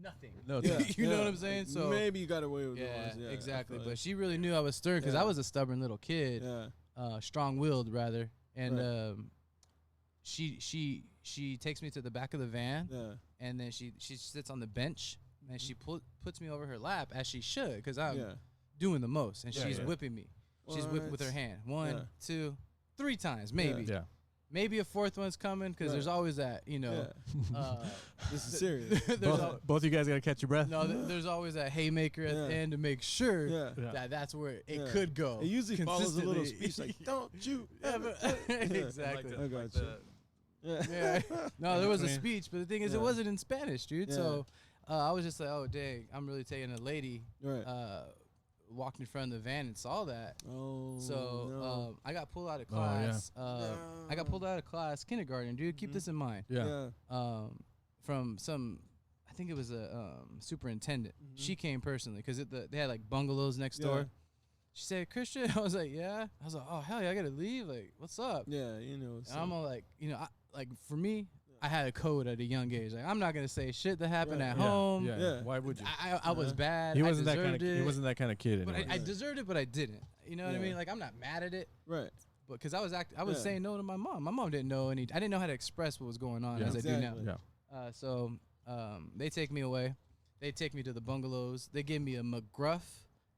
nothing. No, Yeah. You know yeah. what I'm saying? So maybe you got away with yeah, the ones. Yeah. I exactly. feel But you. she really knew I was stern because I Yeah. was a stubborn little kid. Yeah. Strong-willed rather, and Right. she takes me to the back of the van, Yeah. and then she sits on the bench, and she puts me over her lap as she should, because I'm Yeah. doing the most, and Yeah, she's yeah. whipping me. She's Well, whipping with her it's- hand. 1, yeah. 2, 3 times, maybe. Yeah. Maybe a 4th one's coming, because there's Right. always that, Yeah. This is serious. Both you guys got to catch your breath. there's always that haymaker at the Yeah. end to make sure Yeah. Yeah. that that's where it Yeah. could go. It usually follows a little consistently. speech like, "Don't you Ever- ever." Yeah. Exactly. I got you. Yeah. No, there was a I mean, speech, but the thing is, yeah. it wasn't in Spanish, dude. Yeah. So I was just like, oh, dang, I'm really taking a lady. Right. Walked in front of the van and saw that. Oh. So no. I got pulled out of Oh, yeah. class. I got pulled out of class kindergarten, dude. Keep Mhm. this in mind. Yeah. From some, I think it was a superintendent. Mhm. She came personally because they had like bungalows next Yeah. door. She said, Christian. I was like, yeah. I was like, oh hell yeah, I gotta leave. Like, what's up? Yeah. You know. And I'm all like, like for me, I had a code at a young age. Like, I'm not gonna say shit that happened Right. at Yeah. home. Yeah. Yeah. Why would you? I was Yeah. bad. He I wasn't that kind of. deserved He it, wasn't that kind of kid. But Anyway. I deserved it, but I didn't. You know what I Yeah. mean? Like, I'm not mad at it, right. but because I was Yeah. saying no to my mom. My mom didn't know I didn't know how to express what was going on Yeah. as I do now. Exactly. Yeah. So they take me away. They take me to the bungalows. They give me a McGruff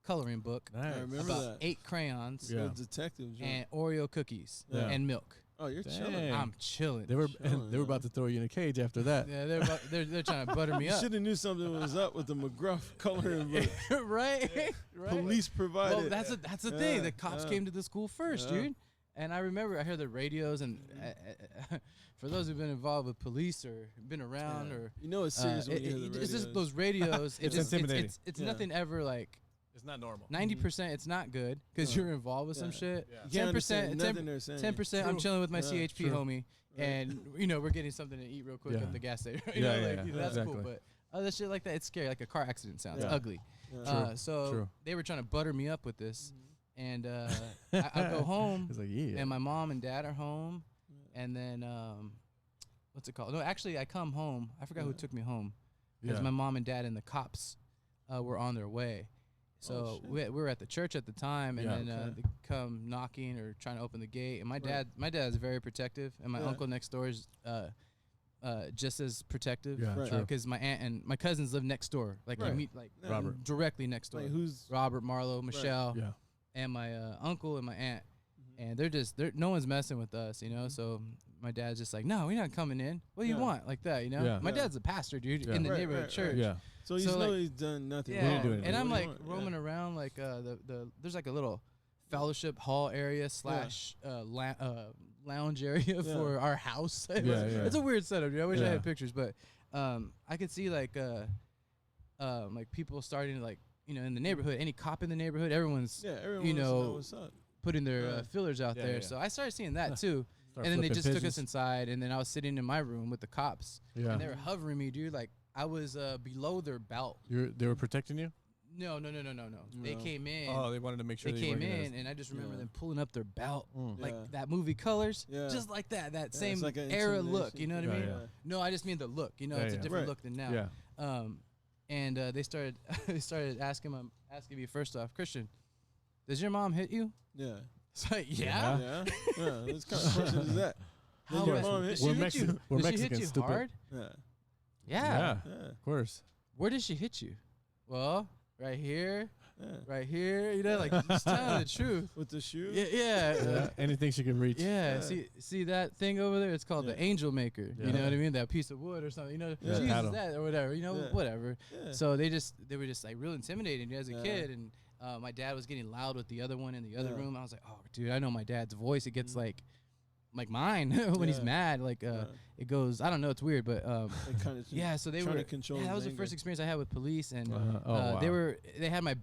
coloring book, Nice. I remember about that. 8 crayons, Yeah. The detective. Joint. and Oreo cookies Yeah. and milk. Oh, you're Dang. chilling. I'm chilling. They were Chilling, they were about to throw you in a cage after that. Yeah, they're trying to butter me You up. should have knew something was up with the McGruff coloring book. right? Right. Police provided. Well, that's the thing. Yeah, The cops yeah. came to the school first, Yeah. dude. And I remember I heard the radios, and for those who've been involved with police or been around, Yeah. or You know it's serious when you hear the it's just radios. those radios. It's intimidating. It's Yeah. nothing ever like It's not normal. 90% it's not good because Yeah. you're involved with some Yeah. shit. Yeah. You can't understand 10%, nothing they're saying. 10% I'm True. chilling with my Yeah. CHP True. homie, Right. and we're getting something to eat real quick Yeah. at the gas station. Yeah, yeah, like, yeah. that's cool. Exactly. But other shit like that, it's scary. Like a car accident sounds Yeah. ugly. Yeah. So True. they were trying to butter me up with this, Mhm. and I go home, It's like, yeah. and my mom and dad are home, and then what's it called? No, actually, I come home. I forgot who Yeah. took me home because yeah. my mom and dad and the cops were on their way. So shit. we were at the church at the time, and Yeah. then Okay. they come knocking or trying to open the gate. And my Right. dad's very protective, and my Yeah. uncle next door is just as protective. Yeah, Right. true. Because my aunt and my cousins live next door, like Right. Yeah. Robert. directly next door. Like who's Robert, Marlo, Michelle, Yeah. and my uncle and my aunt, Mhm. and they're no one's messing with us, you know. Mhm. So my dad's just like, no, we're not coming in. What do you Yeah. want, like that, you know? Yeah. My Yeah. dad's a pastor, dude, Yeah. in the Right, neighborhood right, church. right. Yeah. So you So, know like- he's done nothing. Yeah, What are you doing? and I'm What like do you want? roaming around like the there's like a little fellowship hall area slash lounge area Yeah. for our house. Yeah, yeah. It's a weird setup, dude. I wish I Yeah. had pictures, but I could see like people starting to like, you know, in the neighborhood, any cop in the neighborhood, everyone's Yeah, everyone you wants to know, what's up. putting their Yeah. fillers out Yeah, there. yeah. So I started seeing that too. Start And then they flipping just took us pigeons. inside, and then I was sitting in my room with the cops, Yeah. and they were hovering me, dude. Like I was below their belt. They were protecting you? No. They No. came in. Oh, they wanted to make sure They that you came weren't gonna- in, and I just remember Yeah. them pulling up their belt, Mm. Yeah. like that movie Colors, Yeah. just like that Yeah, same it's like an era look. intimidation You know what I thing. mean? Yeah, yeah. No, I just mean the look. You know, Yeah, it's a yeah. different Right. look than now. Yeah. And they started they started asking me first off, Christian, does your mom hit you? Yeah. It's like, Yeah. yeah. Yeah. This kind of question is that? How Does your much? mom Did hit she We're hit Mexican- you? we're Did she hit Mexican, you stupid. hard? Yeah. Yeah. Yeah. Of course. Where did she hit you? Well, right here, Yeah. right here. You know, like just telling the truth. With the shoe? Yeah. Yeah. Anything she can reach. Yeah, Yeah. see that thing over there? It's called Yeah. the angel maker. Yeah. You know what I mean? That piece of wood or something. You know, Yeah. she uses Paddle. that or whatever. You know, Yeah. whatever. Yeah. So they were just like real intimidating as a Yeah. kid, and my dad was getting loud with the other one in the other Yeah. room. I was like, oh, dude, I know my dad's voice. It gets Mhm. like mine when he's Yeah. mad. Like Yeah. it goes. I don't know. It's weird, but They kind of yeah. So they trying were. to control Yeah, that his was the anger. first experience I had with police, and Wow. they had my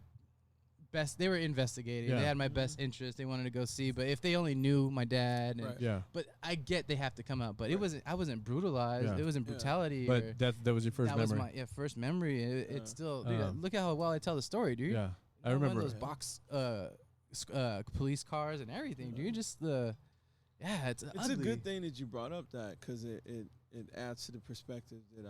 best. They were investigating. Yeah. They had my best interest. They wanted to go see, but if they only knew my dad, and Right. Yeah. but I get they have to come out. But it Right. wasn't. I wasn't brutalized. Yeah. It wasn't Yeah. brutality. or, But that was your first that memory. was my first memory. It's still. Dude, Um, look at how well I tell the story, dude. Yeah. I One of remember. those Yeah. box police cars and everything, Yeah. dude. Just the. Yeah, it's It's ugly. a good thing that you brought up that because it adds to the perspective that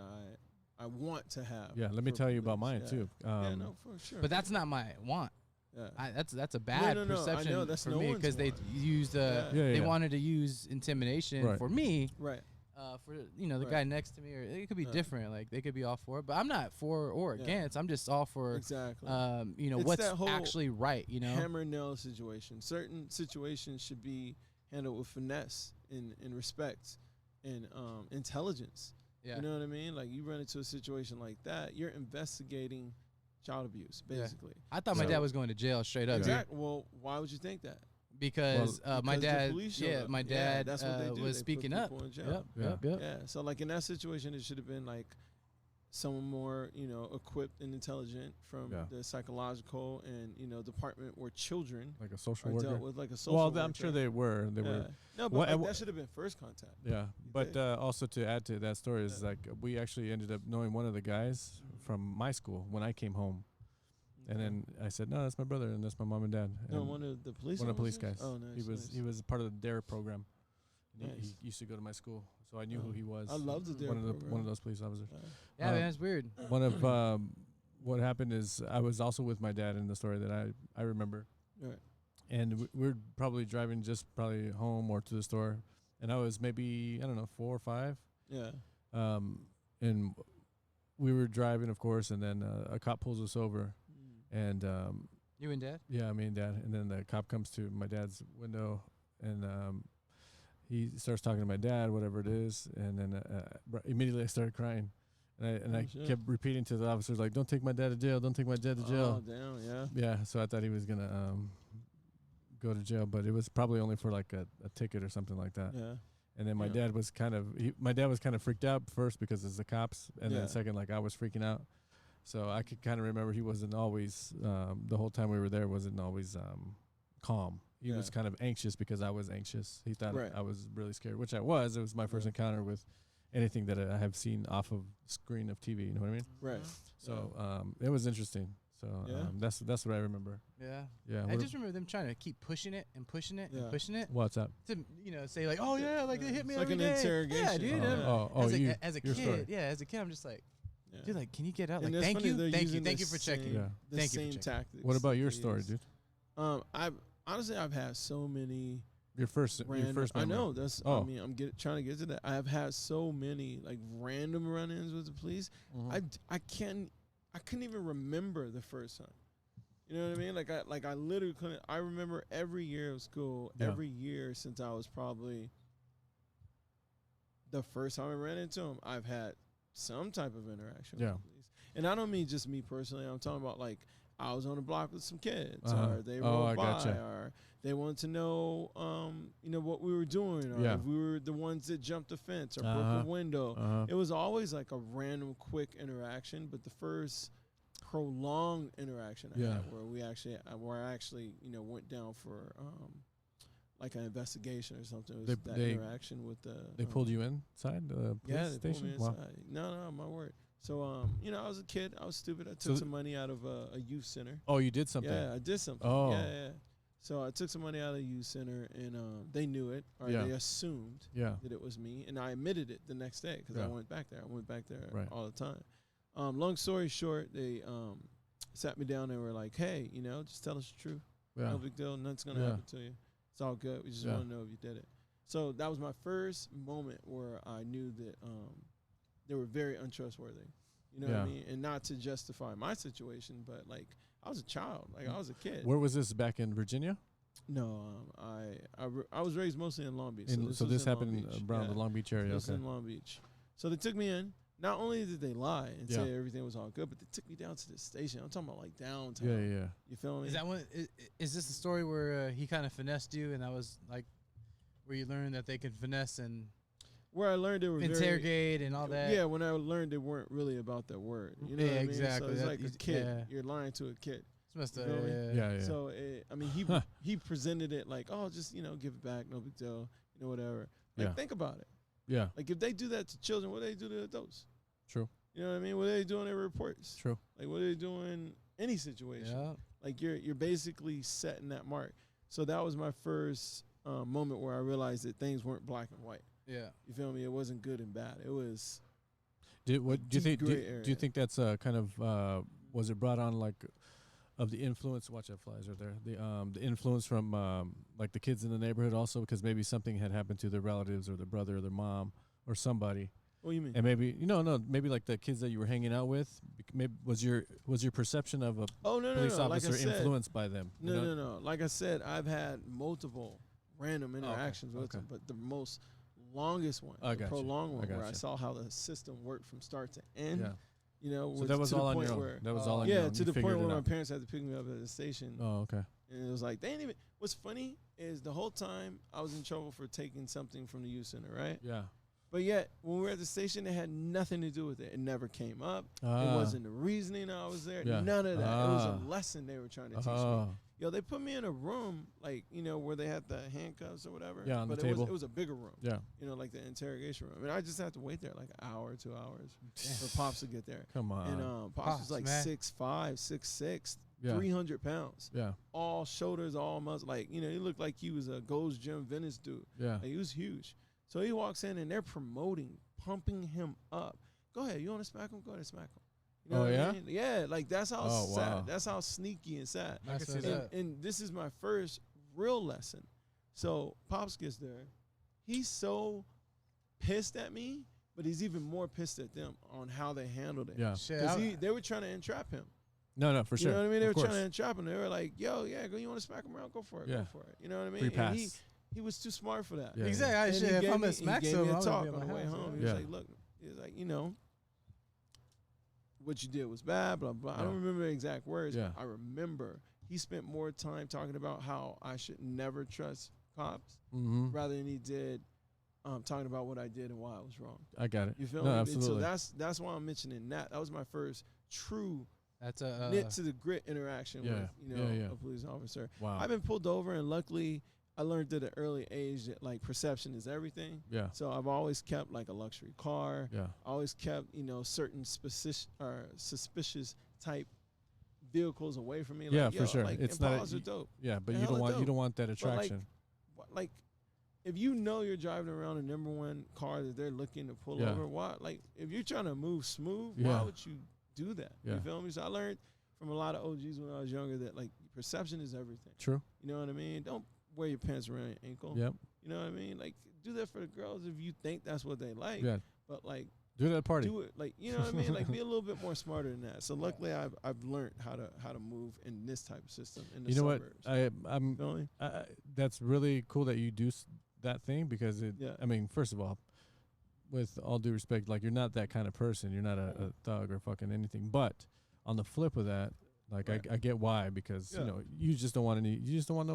I want to have. Yeah. Let me for tell you about police. mine Yeah. too. Yeah, no, for sure. But that's not my want. yeah. That's a bad no, I perception know, that's for no me one's because they want. used Yeah. Yeah, they yeah. wanted to use intimidation Right. for me. Right. For the Right. guy next to me, or it could be Yeah. different. Like they could be all for it, but I'm not for or Yeah. against. I'm just all for Exactly. It's It's what's that whole actually right. You know, Hammer and nail situation. Certain situations should be handled with finesse and respect and intelligence. yeah, You know what I mean? Like you run into a situation like that, you're investigating child abuse, Yeah. basically. I thought my So- dad was going to jail straight up, dude, Exactly. Well, why would you think that? because my Because the dad, police showed up. my Yeah, dad that's what they do. was They put speaking up. people in jail. Yep, Yeah. yep. Yeah. So like in that situation, it should have been like someone more, equipped and intelligent from Yeah. the psychological and department where children Like a social are worker. dealt with, like a social. Well, worker. I'm sure they were. They Yeah. were. No, but What- like, and that should have been first contact. Yeah. But did. also to add to that story is Yeah. like we actually ended up knowing one of the guys from my school when I came home, and then I said, "No, that's my brother, and that's my mom and dad." No, And one of the police. one of the police officers? guys. Oh, nice. He nice. was part of the DARE program. He Nice. used to go to my school, so I knew who Oh. he was. I love the DARE one of program. those police officers. Yeah, Um, man, it's weird. One of what happened is I was also with my dad in the story that I remember, Right. and we're probably driving just probably home or to the store, and I was maybe, I don't know, 4 or 5, Yeah. and we were driving, of course, and then a cop pulls us over, and You and dad? yeah, me and dad, and then the cop comes to my dad's window, and he starts talking to my dad, whatever it is, and then immediately I started crying, and Oh, I shit. kept repeating to the officers like, "Don't take my dad to jail! Don't take my dad to jail!" Oh, damn. Yeah. Yeah, so I thought he was gonna go to jail, but it was probably only for like a ticket or something like that. Yeah. And then my Yeah. dad was kind of freaked out first because it's the cops, and Yeah. then second, like I was freaking out. So I could kind of remember he wasn't always the whole time we were there wasn't always calm. He was kind of anxious because I was anxious. He thought I was really scared, which I was. It was my first encounter with anything that I have seen off of screen of TV. You know what I mean? Right. So it was interesting. So that's what I remember. Yeah. I just remember them trying to keep pushing it and pushing it and pushing it. What's up? To say like, oh yeah, like they hit me It's like every an day. interrogation. Yeah, dude. As a your kid, story. as a kid, I'm just like, dude, like, can you get out? And Like, it's thank funny, you they're using thank you the for checking. same- The Thank you same for checking. tactics. What about that your they story, use. dude? I've honestly had so many. Your first I memory. know that's. Oh. I mean, I'm trying to get to that. I have had so many like random run-ins with the police. I couldn't even remember the first time. You know what I mean? Like I literally couldn't. I remember every year of school, every year since I was probably the first time I ran into them. I've had some type of interaction with the police, and I don't mean just me personally. I'm talking about like I was on the block with some kids, or they rode by, or they wanted to know, what we were doing, or if we were the ones that jumped the fence or broke a window. It was always like a random, quick interaction. But the first prolonged interaction I had, where I actually, went down for like an investigation or something. It was that interaction with the. They pulled you inside the police they pulled station. me inside. No, my word. So, I was a kid. I was stupid. I took some money out of a youth center. Oh, you did something. Yeah, I did something. Oh. Yeah. So I took some money out of the youth center, and they knew it, or they assumed that it was me, and I admitted it the next day because I went back there. I went back there all the time. Long story short, they sat me down and were like, "Hey, just tell us the truth. No big deal. Nothing's gonna happen to you. It's all good. We just want to know if you did it." So that was my first moment where I knew that they were very untrustworthy. You know what I mean? And not to justify my situation, but like I was a child, like I was a kid. Where was this, back in Virginia? No, I was raised mostly in Long Beach. So this happened around the Long Beach area. This is in Long Beach. So they took me in. Not only did they lie and say everything was all good, but they took me down to the station. I'm talking about like downtown. Yeah. You feel me? Is that one? Is this the story where he kind of finessed you, and that was like where you learned that they could finesse and where I learned they were interrogate and all that? Yeah, when I learned they weren't really about their word. You know what I mean? Exactly. So it's like a kid. Yeah. You're lying to a kid. Yeah. So he presented it like, oh, just give it back, no big deal, whatever. Like think about it. Yeah. Like if they do that to children, what do they do to adults? True. You know what I mean? What are they doing in reports? True. Like what are they doing in any situation? Yeah. Like you're basically setting that mark. So that was my first moment where I realized that things weren't black and white. Yeah. You feel me? It wasn't good and bad. It was. Do you think that's kind of was it brought on like of the influence? Watch out, flies right there. The influence from like the kids in the neighborhood also, because maybe something had happened to their relatives or their brother or their mom or somebody. What do you mean? And maybe maybe like the kids that you were hanging out with. Maybe was your perception of a police officer like influenced by them? No. Like I said, I've had multiple random interactions with them, but the most longest one, the prolonged one, where I saw how the system worked from start to end. Yeah. So that was all on your own. That was all on your own. Yeah, to the point where my parents had to pick me up at the station. Oh, okay. And it was like, they didn't even. What's funny is the whole time I was in trouble for taking something from the youth center, right? Yeah. But yet, when we were at the station, it had nothing to do with it. It never came up. It wasn't the reasoning I was there. Yeah. None of that. It was a lesson they were trying to teach me. Yo, they put me in a room, like, where they had the handcuffs or whatever. Yeah, on but the table. it was a bigger room. Yeah. Like the interrogation room. And I just had to wait there like an hour, 2 hours for Pops to get there. Come on. And Pops was like 6'5", 6'6", 300 pounds. Yeah. All shoulders, all muscle. Like, he looked like he was a Gold's Gym Venice dude. Yeah. Like, he was huge. So he walks in and they're pumping him up. Go ahead. You want to smack him? Go ahead and smack him. You know what I mean? Yeah, like that's how sad. Wow. That's how sneaky and sad. I can see that. And this is my first real lesson. So Pops gets there. He's so pissed at me, but he's even more pissed at them on how they handled it. Yeah. Because they were trying to entrap him. No, for sure. You know what I mean? They were trying to entrap him. They were like, yo, you want to smack him around? Go for it. Yeah. Go for it. You know what I mean? Free pass. And he was too smart for that. Yeah. Exactly. And If I'm a smack he gave me a I'm talk gonna on be the way home. He was like, look, he was like, what you did was bad, blah, blah. I don't remember the exact words. Yeah. But I remember he spent more time talking about how I should never trust cops rather than he did talking about what I did and why I was wrong. I got it. You feel no, me? Absolutely. So that's why I'm mentioning that. That was my first true. That's a knit to the grit interaction with a police officer. Wow. I've been pulled over, and luckily I learned at an early age that like perception is everything. Yeah. So I've always kept like a luxury car. Yeah. I always kept certain suspicious type vehicles away from me. Yeah, like, for sure. Like, it's Impalas not are dope. Yeah, but They're you hella don't dope. want that attraction. Like if you know you're driving around a number one car that they're looking to pull over, why? Like if you're trying to move smooth, why would you do that? Yeah. You feel me? So I learned from a lot of OGs when I was younger that like perception is everything. True. You know what I mean? Don't wear your pants around your ankle. Yep. You know what I mean? Like do that for the girls if you think that's what they like. Yeah. But like do it at a party. do it like you know what I mean? Like be a little bit more smarter than that. So luckily I've learned how to move in this type of system in the suburbs. What? That's really cool that you do that thing because I mean, first of all, with all due respect, like you're not that kind of person. You're not a thug or fucking anything. But on the flip of that, like I get why, because you just don't want no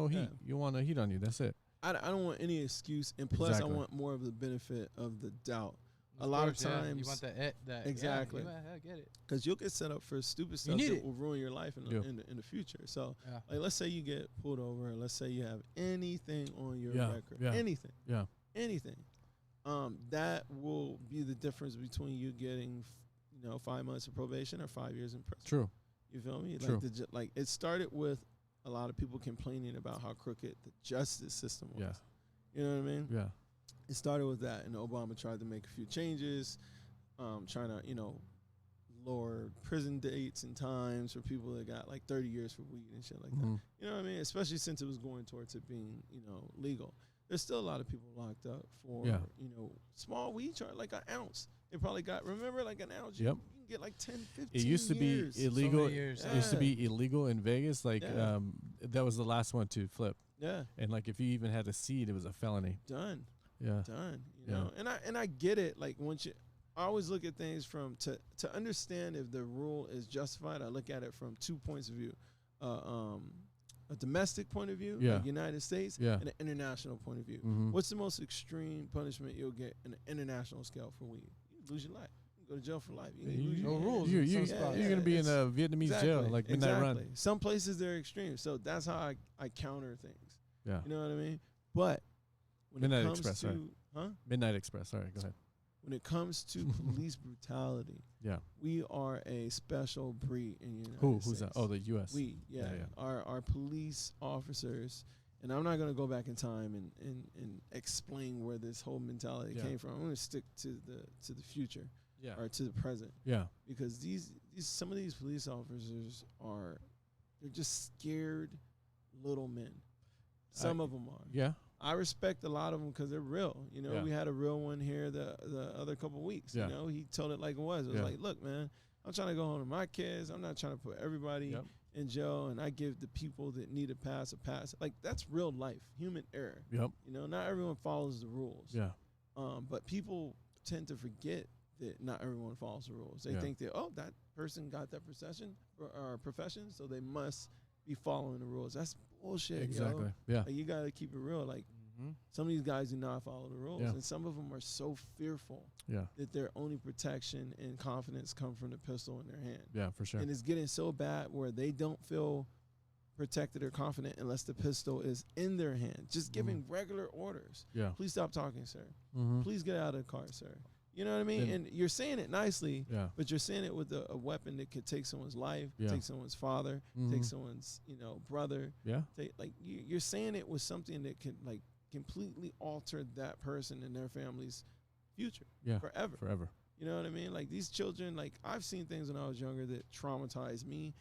heat. You want no heat on you. That's it. I don't want any excuse, and plus I want more of the benefit of the doubt. A lot of times you want that exactly. I get it. Because you'll get set up for stupid stuff that will ruin your life in the future. So, like, let's say you get pulled over, and let's say you have anything on your record, anything, that will be the difference between you getting, 5 months of probation or 5 years in prison. True. You feel me? True. Like it started with a lot of people complaining about how crooked the justice system was. Yeah. You know what I mean? Yeah. It started with that, and Obama tried to make a few changes, trying to, lower prison dates and times for people that got like 30 years for weed and shit like that. You know what I mean? Especially since it was going towards it being, legal. There's still a lot of people locked up for, small weed charge, like an ounce. They probably got, remember, like an ounce, you can get like 10, 15 It used to years. be illegal. So years. It used to be illegal in Vegas. Like that was the last one to flip. Yeah. And like if you even had a seed, it was a felony. Done. Yeah. Done. You know, and I get it. Like I always look at things from to understand if the rule is justified. I look at it from 2 points of view, a domestic point of view, like United States, and an international point of view. What's the most extreme punishment you'll get in an international scale for weed? You lose your life. You go to jail for life. You lose your rules. You're gonna be in a Vietnamese jail, like Midnight Run. Some places they're extreme, so that's how I counter things. Yeah, you know what I mean. But when Midnight it comes Express, to Midnight Express. Sorry, go ahead. When it comes to police brutality, we are a special breed in the United States. Who's that? Oh, the U.S. Our police officers, and I'm not going to go back in time and explain where this whole mentality came from. I'm going to stick to the future, or to the present. Yeah, because some of these police officers they're just scared little men. Some of them are. Yeah. I respect a lot of them because they're real. You know, we had a real one here the other couple of weeks. You know, he told it like it was. It was like, look, man, I'm trying to go home to my kids. I'm not trying to put everybody in jail, and I give the people that need a pass. Like, that's real life, human error. Yep. You know, not everyone follows the rules. Yeah. But people tend to forget that not everyone follows the rules. They think that, that person got that profession, so they must be following the rules. That's bullshit. Exactly. Yo. Yeah. Like, you gotta keep it real. Like some of these guys do not follow the rules, and some of them are so fearful that their only protection and confidence come from the pistol in their hand. Yeah, for sure. And it's getting so bad where they don't feel protected or confident unless the pistol is in their hand. Just giving regular orders. Yeah. Please stop talking, sir. Please get out of the car, sir. You know what I mean? And you're saying it nicely, but you're saying it with a weapon that could take someone's life, take someone's father, take someone's, brother. Yeah. You're saying it with something that could like completely alter that person and their family's future. Yeah. Forever. You know what I mean? Like these children, like I've seen things when I was younger that traumatized me.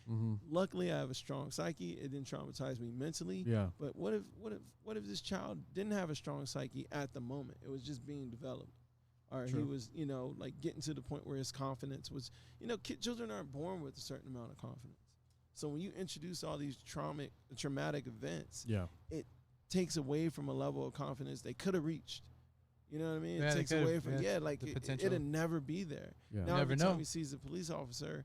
Luckily I have a strong psyche. It didn't traumatize me mentally. Yeah. But what if this child didn't have a strong psyche at the moment? It was just being developed. Or he was, like getting to the point where his confidence was, children aren't born with a certain amount of confidence. So when you introduce all these traumatic events, it takes away from a level of confidence they could have reached. You know what I mean? It takes away from, like it'll never be there. Yeah. Now every time he sees a police officer,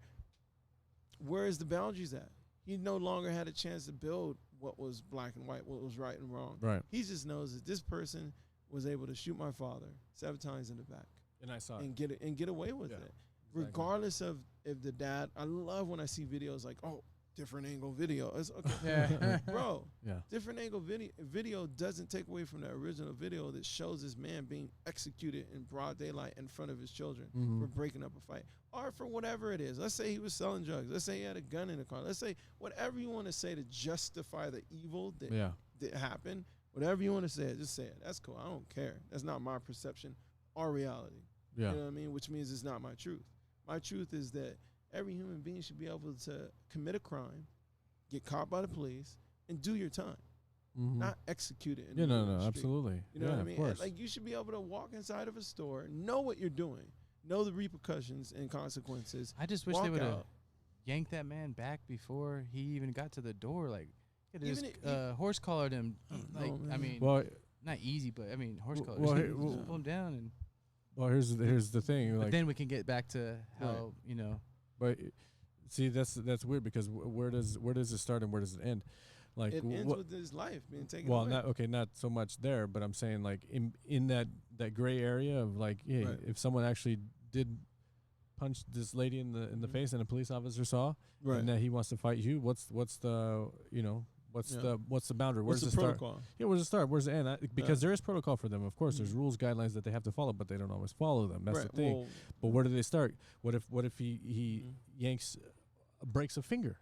where is the boundaries at? He no longer had a chance to build what was black and white, what was right and wrong. Right. He just knows that this person was able to shoot my father 7 times in the back, and I saw and get away with it. regardless of if the dad. I love when I see videos like, oh, different angle video. It's okay, Yeah. bro. Yeah. Different angle video doesn't take away from the original video that shows this man being executed in broad daylight in front of his children for breaking up a fight, or for whatever it is. Let's say he was selling drugs. Let's say he had a gun in the car. Let's say whatever you want to say to justify the evil that happened. Whatever you want to say, just say it. That's cool. I don't care. That's not my perception or reality. Yeah. You know what I mean? Which means it's not my truth. My truth is that every human being should be able to commit a crime, get caught by the police, and do your time. Not execute it. No, absolutely. You know what I mean? And, like, you should be able to walk inside of a store, know what you're doing, know the repercussions and consequences. I just wish they would have yanked that man back before he even got to the door. Like, horse collared him. Like, I mean, not easy, but I mean, horse collared. Just pull him down and. Well, here's the thing. Like, but then we can get back to how But see, that's weird because where does it start and where does it end? Like it ends with his life being taken away. Well, not so much there, but I'm saying like in that gray area of like, hey, if someone actually did punch this lady in the face and a police officer saw, and that he wants to fight you, what's the what's the boundary? Where's the protocol? Start? Yeah, where's the start? Where's the end? Because there is protocol for them. Of course, there's rules, guidelines that they have to follow, but they don't always follow them. That's the thing. Well, but where do they start? What if he yanks, breaks a finger?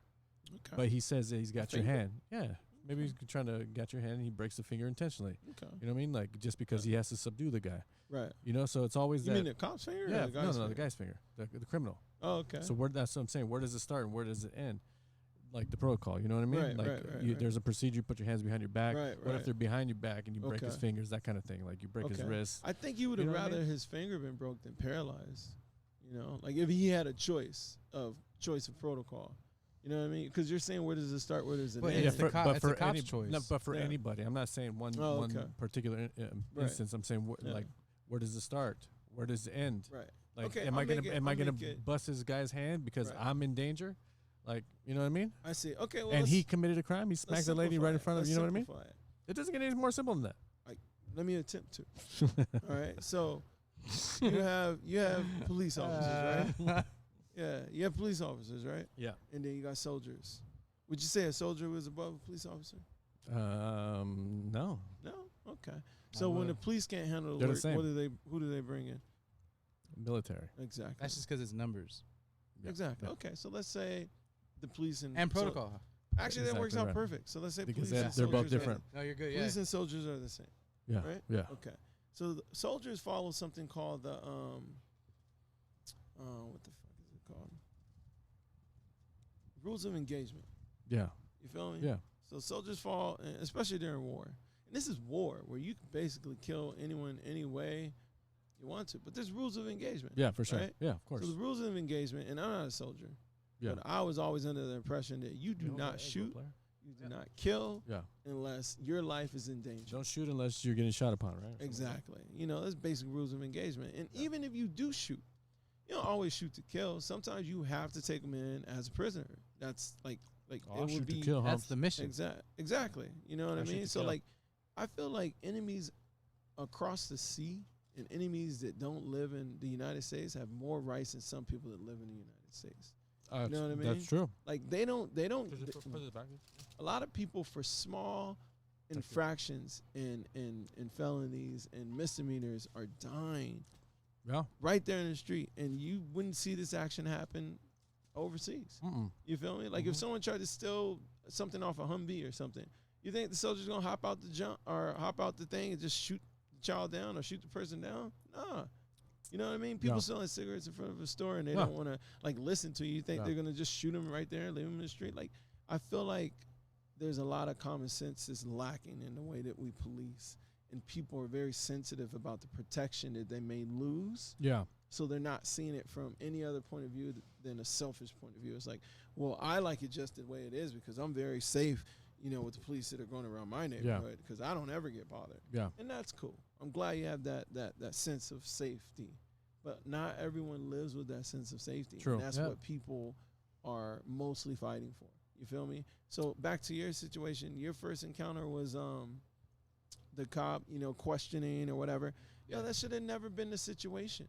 Okay. But he says that he's got your hand. Yeah. Maybe he's trying to get your hand and he breaks the finger intentionally. Okay. You know what I mean? Like just because he has to subdue the guy. Right. You know, so it's always that. You mean the cop's finger? Yeah. Or the guy's finger? The guy's finger. The criminal. Oh, okay. So that's what I'm saying. Where does it start and where does it end? Like the protocol, you know what I mean? Right, there's a procedure. You put your hands behind your back. Right, what if they're behind your back and you break his fingers? That kind of thing. Like you break his wrist. I think you would have rather his finger been broke than paralyzed. You know, like if he had a choice of protocol. You know what I mean? Because you're saying where does it start? Where does it end? Yeah, it's the cop's choice. No, but for anybody, I'm not saying one particular instance. I'm saying like where does it start? Where does it end? Right. Like am I gonna bust this guy's hand because I'm in danger? Like, you know what I mean? I see. Okay. Well, and he committed a crime. He smacked the lady right in front of you know what I mean? It doesn't get any more simple than that. Like, let me attempt to. All right. So you have police officers, right? Yeah, you have police officers, right? Yeah. And then you got soldiers. Would you say a soldier was above a police officer? No. No? Okay. So when the police can't handle the work, who do they bring in? Military. Exactly. That's just because it's numbers. Yeah. Exactly. Yeah. Okay, so let's say the police and protocol. Actually, that works out perfect. So let's say because police and they're both different. No, you're good. Police and soldiers are the same. Yeah. Right. Yeah. Okay. So the soldiers follow something called the what the fuck is it called? Rules of engagement. Yeah. You feel me? Yeah. So soldiers fall, especially during war. And this is war where you can basically kill anyone any way you want to. But there's rules of engagement. Yeah, for sure. Right? Yeah, of course. So the rules of engagement, and I'm not a soldier. Yeah. But I was always under the impression that you do not shoot, you do not kill unless your life is in danger. Don't shoot unless you're getting shot upon, right? Exactly. You know, that's basic rules of engagement. And even if you do shoot, you don't always shoot to kill. Sometimes you have to take them in as a prisoner. That's like it would be. To kill, that's the mission. Exactly. You know what I mean? So like, I feel like enemies across the sea and enemies that don't live in the United States have more rights than some people that live in the United States. You know what I mean? That's true. Like they don't. A lot of people for small infractions and felonies and misdemeanors are dying. Yeah. Right there in the street, and you wouldn't see this action happen overseas. You feel me? Like if someone tried to steal something off a Humvee or something, you think the soldier's gonna hop out the thing and just shoot the child down or shoot the person down? Nah. You know what I mean? People selling cigarettes in front of a store and they don't want to like listen to you. You think they're gonna just shoot them right there and leave them in the street? Like I feel like there's a lot of common sense that's lacking in the way that we police. And people are very sensitive about the protection that they may lose. Yeah. So they're not seeing it from any other point of view than a selfish point of view. It's like, well, I like it just the way it is because I'm very safe, you know, with the police that are going around my neighborhood because I don't ever get bothered. Yeah. And that's cool. I'm glad you have that sense of safety. But not everyone lives with that sense of safety. True. And that's what people are mostly fighting for. You feel me? So back to your situation, your first encounter was the cop, you know, questioning or whatever. Yo, that should have never been the situation.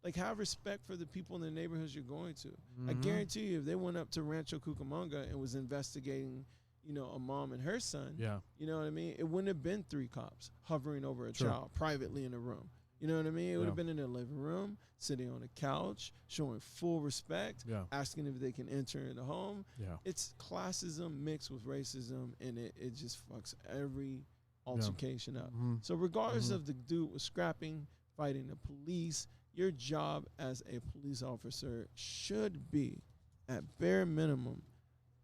Like, have respect for the people in the neighborhoods you're going to. Mm-hmm. I guarantee you, if they went up to Rancho Cucamonga and was investigating, a mom and her son, you know what I mean? It wouldn't have been 3 cops hovering over a child privately in a room. You know what I mean? It would have been in their living room, sitting on a couch, showing full respect, asking if they can enter in the home. It's classism mixed with racism, and it just fucks every altercation up. So regardless of the dude was scrapping, fighting the police, your job as a police officer should be, at bare minimum,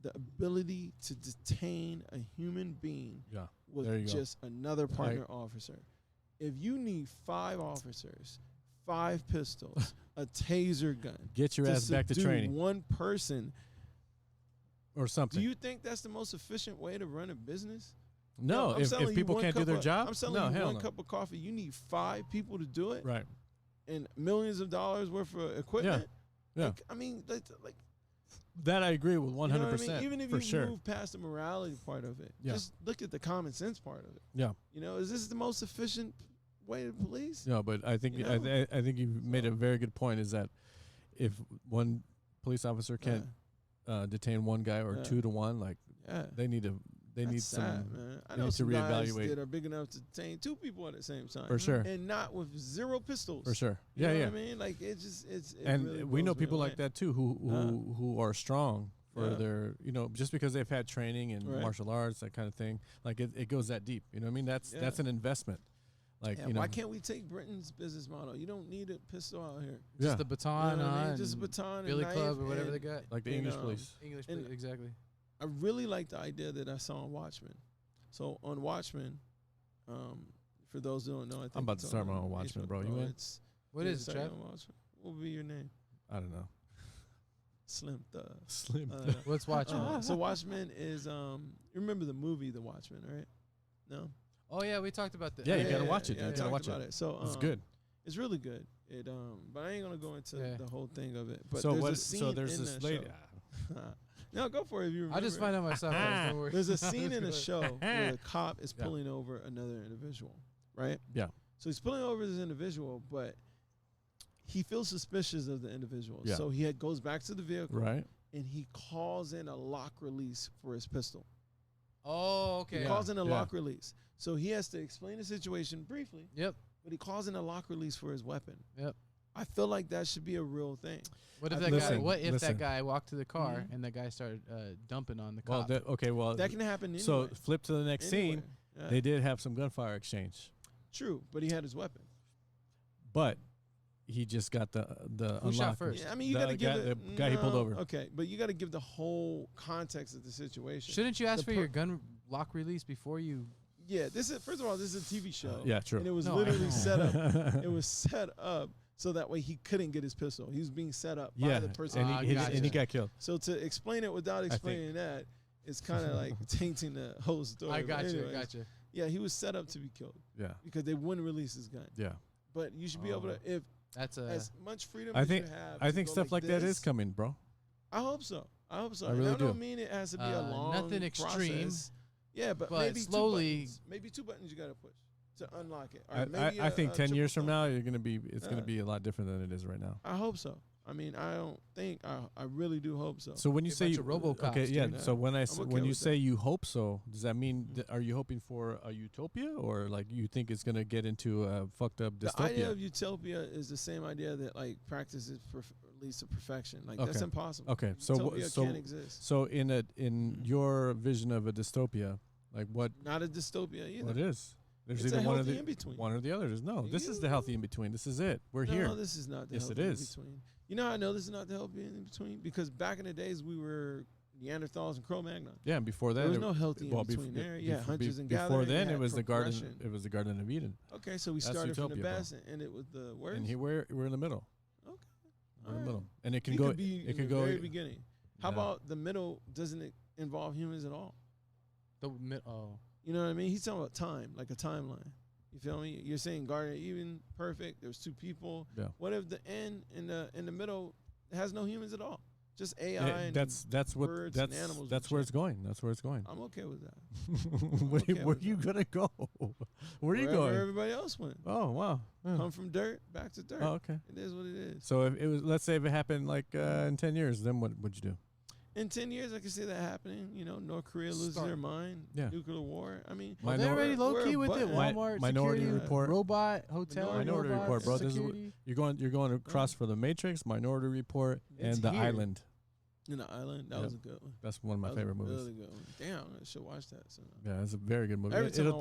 the ability to detain a human being with just another partner officer. If you need 5 officers, 5 pistols, a taser gun, get your ass back to training. One person or something. Do you think that's the most efficient way to run a business? No, if people can't do their job, I'm selling you one cup of coffee. You need 5 people to do it, right? And millions of dollars worth of equipment. Yeah. Like, I mean, like that I agree with 100%. You know what I mean? Even if you sure. move past the morality part of it, just look at the common sense part of it. Yeah. Is this the most efficient way to police? No, but I think I think you made a very good point. Is that if one police officer can't detain one guy or 2 to 1, like they need to. They need sad, some. Man. I they know need some to reevaluate. Guys that are big enough to detain 2 people at the same time. For sure. And not with 0 pistols. For sure. You know what I mean? Like it and really we know people like that too who are strong for their, just because they've had training in martial arts, that kind of thing. Like it goes that deep. You know what I mean? That's an investment. Like why can't we take Britain's business model? You don't need a pistol out here. Just the baton on. Just a baton, Billy Club or whatever they got. Like the English police. English police, exactly. I really like the idea that I saw on Watchmen. So on Watchmen, for those who don't know, I think I'm about to start my own Watchmen, bro. You in? What is it, Chad? What would be your name? I don't know. Slim Thug. Slim Thug. What's Watchmen? So Watchmen is you remember the movie The Watchmen, right? No. Oh yeah, we talked about that. Yeah, you gotta watch it. You gotta watch it. So it's good. It's really good. It but I ain't gonna go into the whole thing of it. But so there's a scene there's in this the lady. No, go for it if you remember. I just find out myself. Don't worry. There's a scene in the show where the cop is pulling over another individual, right? Yeah. So he's pulling over this individual, but he feels suspicious of the individual. Yeah. So he goes back to the vehicle, right? And he calls in a lock release for his pistol. Oh, okay. He calls in a lock release. So he has to explain the situation briefly. Yep. But he calls in a lock release for his weapon. Yep. I feel like that should be a real thing. What if that guy walked to the car and that guy started dumping on the cop? That can happen anyway. So flip to the next scene. Yeah. They did have some gunfire exchange. True, but he had his weapon. But he just got the Who shot first? Yeah, I mean, you got to give the guy he pulled over. Okay, but you got to give the whole context of the situation. Shouldn't you ask for your gun lock release before you? Yeah, first of all, this is a TV show. Yeah, true. And it was literally set up. It was set up so that way he couldn't get his pistol. He was being set up by the person. And he got killed. So to explain it without explaining that, it's kind of like tainting the whole story. I got you. Yeah, he was set up to be killed. Yeah. Because they wouldn't release his gun. Yeah. But you should be able to, if that's as much freedom as you have. I think stuff like that is coming, bro. I hope so. I really do. I don't mean it has to be a long nothing extreme. Process. Yeah, but maybe slowly. Maybe 2 buttons you got to push to unlock it. I think 10 years from now, it's gonna be a lot different than it is right now. I hope so. I mean, I don't think I really do hope so. So when you say RoboCops, okay, yeah. So when you say you hope so, does that mean are you hoping for a utopia or like you think it's gonna get into a fucked up dystopia? The idea of utopia is the same idea that like practices leads to perfection. Like that's impossible. Okay, utopia can't exist. So in your vision of a dystopia, like what? Not a dystopia either. What is? There's it's either one or the other. No, this is the healthy in between. This is it. We're here. No, this is not the healthy in between. You know how I know this is not the healthy in between? Because back in the days we were Neanderthals and Cro-Magnon. Yeah, and before that there was no healthy in between there. Yeah, hunters and gatherers. Before then it was the garden. It was the Garden of Eden. Okay, so we started from the best and ended with the worst. And we're in the middle. Okay, we're in the middle, and it can go. It could go very beginning. How about the middle? Doesn't it involve humans at all? The middle. You know what I mean? He's talking about time, like a timeline. You feel me? You're saying Garden of Eden, perfect. There's 2 people. Yeah. What if the end in the middle has no humans at all? just AI. And that's what birds that's and animals. that's where it's going. That's where it's going. I'm okay with that. Where you gonna go? Where are you going? Where everybody else went. Oh wow! Yeah. Come from dirt back to dirt. Oh okay. It is what it is. So if it was, let's say if it happened like in 10 years, then what would you do? In 10 years, I can see that happening. You know, North Korea loses their mind. Yeah. Nuclear war. I mean, well, they're already low key with it. Walmart, Minority security, Report, robot, hotel, Minority Report, bro. This is you're going across for the Matrix, Minority Report, and The Island. In The Island, that was a good one. That's one of my favorite movies. Really good one. Damn, I should watch that. So. Yeah, it's a very good movie.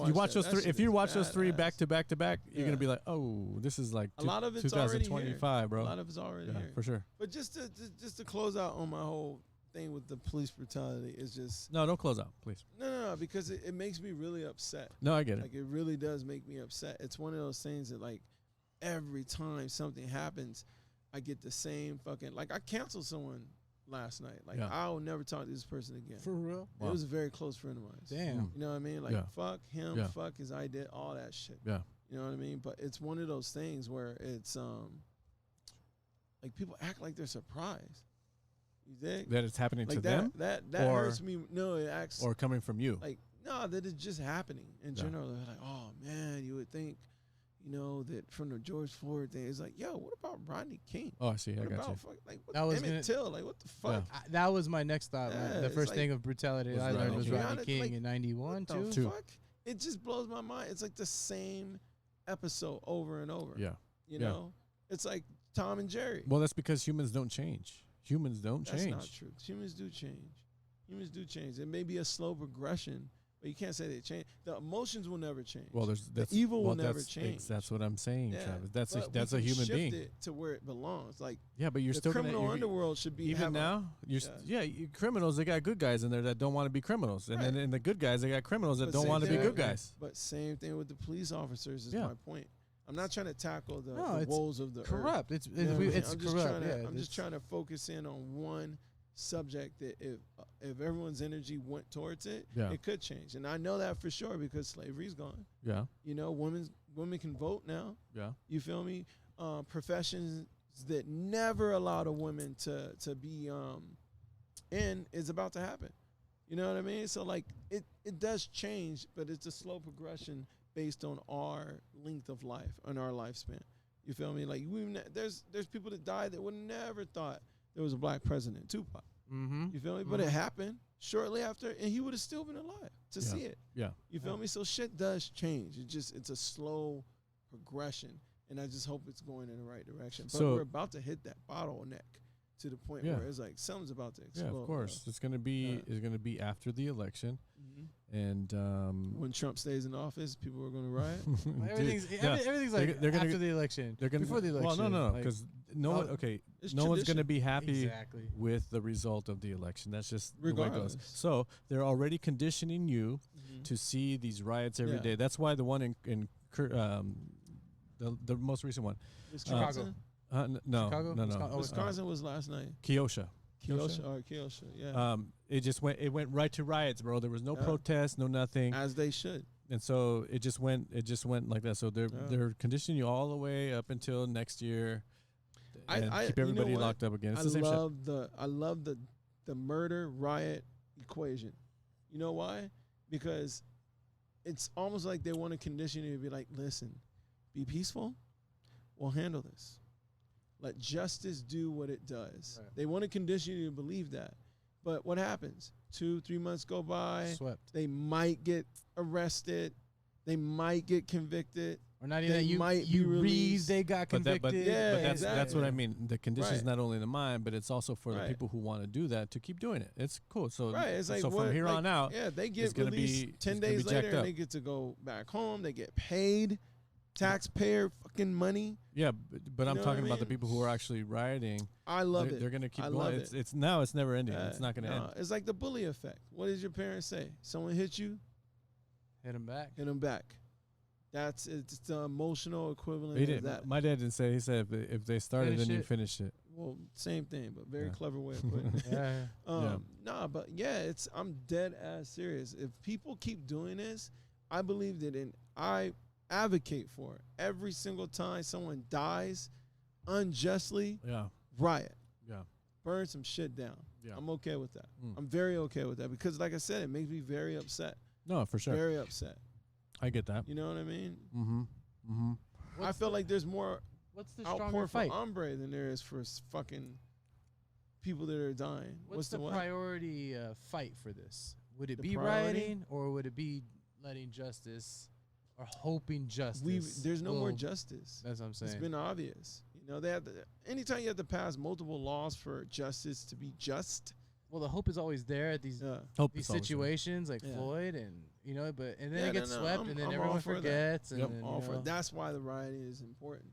You watch those three. If you watch those three back to back to back, you're gonna be like, oh, this is like a lot of it's 2025, bro. A lot of it's already here for sure. But just to close out on my whole thing with the police brutality is just no, don't close out, please. No, because it makes me really upset. No, I get it. Like it really does make me upset. It's one of those things that like every time something happens, I get the same fucking like I canceled someone last night. Like I'll never talk to this person again. For real? Wow. It was a very close friend of mine. Damn. You know what I mean? Like fuck him, fuck his idea, all that shit. Yeah. You know what I mean? But it's one of those things where it's like people act like they're surprised. You think? That it's happening like to them? That hurts me. No, it acts or coming from you. Like no, that it's just happening in general. They're like, oh man, you would think, you know, that from the George Floyd thing, it's like, yo, what about Rodney King? Oh, I see. I got you. Like, what Emmett Till? Like, what the fuck? That was my next thought. The first like, thing of brutality I learned was Rodney King like, in 91, too. The fuck? It just blows my mind. It's like the same episode over and over. Yeah. You know? It's like Tom and Jerry. Well, that's because humans don't change. Humans don't change. That's not true. Humans do change. Humans do change. It may be a slow progression, but you can't say they change. The emotions will never change. Well, the evil will never change. That's what I'm saying, Travis. That's a human being. It to where it belongs. Like but you're still criminal underworld should be even now. Criminals. They got good guys in there that don't want to be criminals, and then in the good guys, they got criminals that don't want to be good guys. But same thing with the police officers is my point. I'm not trying to tackle the woes of the corrupt. Earth. It's corrupt. I'm just trying to focus in on one subject that if everyone's energy went towards it, it could change. And I know that for sure because slavery's gone. Yeah. You know, women can vote now. Yeah. You feel me? Professions that never allowed a woman to be in is about to happen. You know what I mean? So like it does change, but it's a slow progression based on our length of life and our lifespan. You feel me? Like there's people that died that would never thought there was a black president, Tupac. Mm-hmm. You feel me? But it happened shortly after, and he would have still been alive to see it. Yeah. You feel me? So shit does change. It's a slow progression, and I just hope it's going in the right direction. But we're about to hit that bottleneck to the point where it's like something's about to explode. Yeah, of course. It's gonna be after the election. And when Trump stays in office, people are going to riot. Everything's like they're after the election. They're gonna before the election. Well, no, because no one's going to be happy with the result of the election. That's just regardless. The way it goes. So they're already conditioning you to see these riots every day. That's why the one in the most recent one, Chicago. No. Wisconsin was last night. Keosha, yeah. It went right to riots, bro. There was no protest, no nothing. As they should. And so it just went like that. So they're conditioning you all the way up until next year. And keep everybody locked up again. It's the same shit. I love the murder riot equation. You know why? Because it's almost like they want to condition you to be like, listen, be peaceful. We'll handle this. Let justice do what it does. Right. They want to condition you to believe that. But what happens? 2-3 months go by. Swept. They might get arrested. They might get convicted. Or not even you read they got convicted. But that's what I mean. The condition is not only the mind, but it's also for the people who want to do that to keep doing it. It's cool. So, it's like from here on out, they get released 10 days later and they get to go back home. They get paid taxpayer fucking money. Yeah, but I'm talking about the people who are actually rioting. I love it. They're going to keep going. It's never ending. It's not going to end. It's like the bully effect. What did your parents say? Someone hit you? Hit him back. Hit him back. It's the emotional equivalent of that. My dad didn't say. He said if they started, then you finish it. Well, same thing, but very clever way of putting it. But I'm dead ass serious. If people keep doing this, I believe that I advocate for it. Every single time someone dies unjustly, riot. Yeah. burn some shit down. Yeah. I'm okay with that. I'm very okay with that because, like I said, it makes me very upset. No, for sure. Very upset. I get that. You know what I mean? Mm-hmm. I feel like there's more What's the outpour stronger for fight? Ombre than there is for fucking people that are dying. What's the what? priority fight for this? Would it The be priority? rioting or would it be letting justice or hoping justice? There's no more will- justice. That's what I'm saying. It's been obvious. You know, they have anytime you have to pass multiple laws for justice to be just. Well, the hope is always there at these Hope these is always there. situations like Yeah. Floyd, and but and then Yeah, it gets no, swept, I'm- and then I'm all everyone for that. forgets, and Yep. then, All you for know, it. That's why the rioting is important.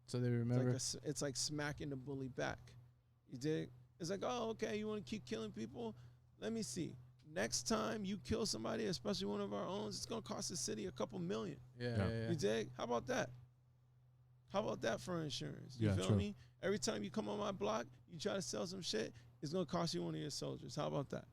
so they remember. It's like smacking the bully back. You dig? It's like, oh, okay, you want to keep killing people? Let me see. Next time you kill somebody, especially one of our own, it's gonna cost the city a couple million. Yeah. You dig? How about that? How about that for insurance? You Yeah, feel true. me? Every time you come on my block, you try to sell some shit, it's gonna cost you one of your soldiers. How about that?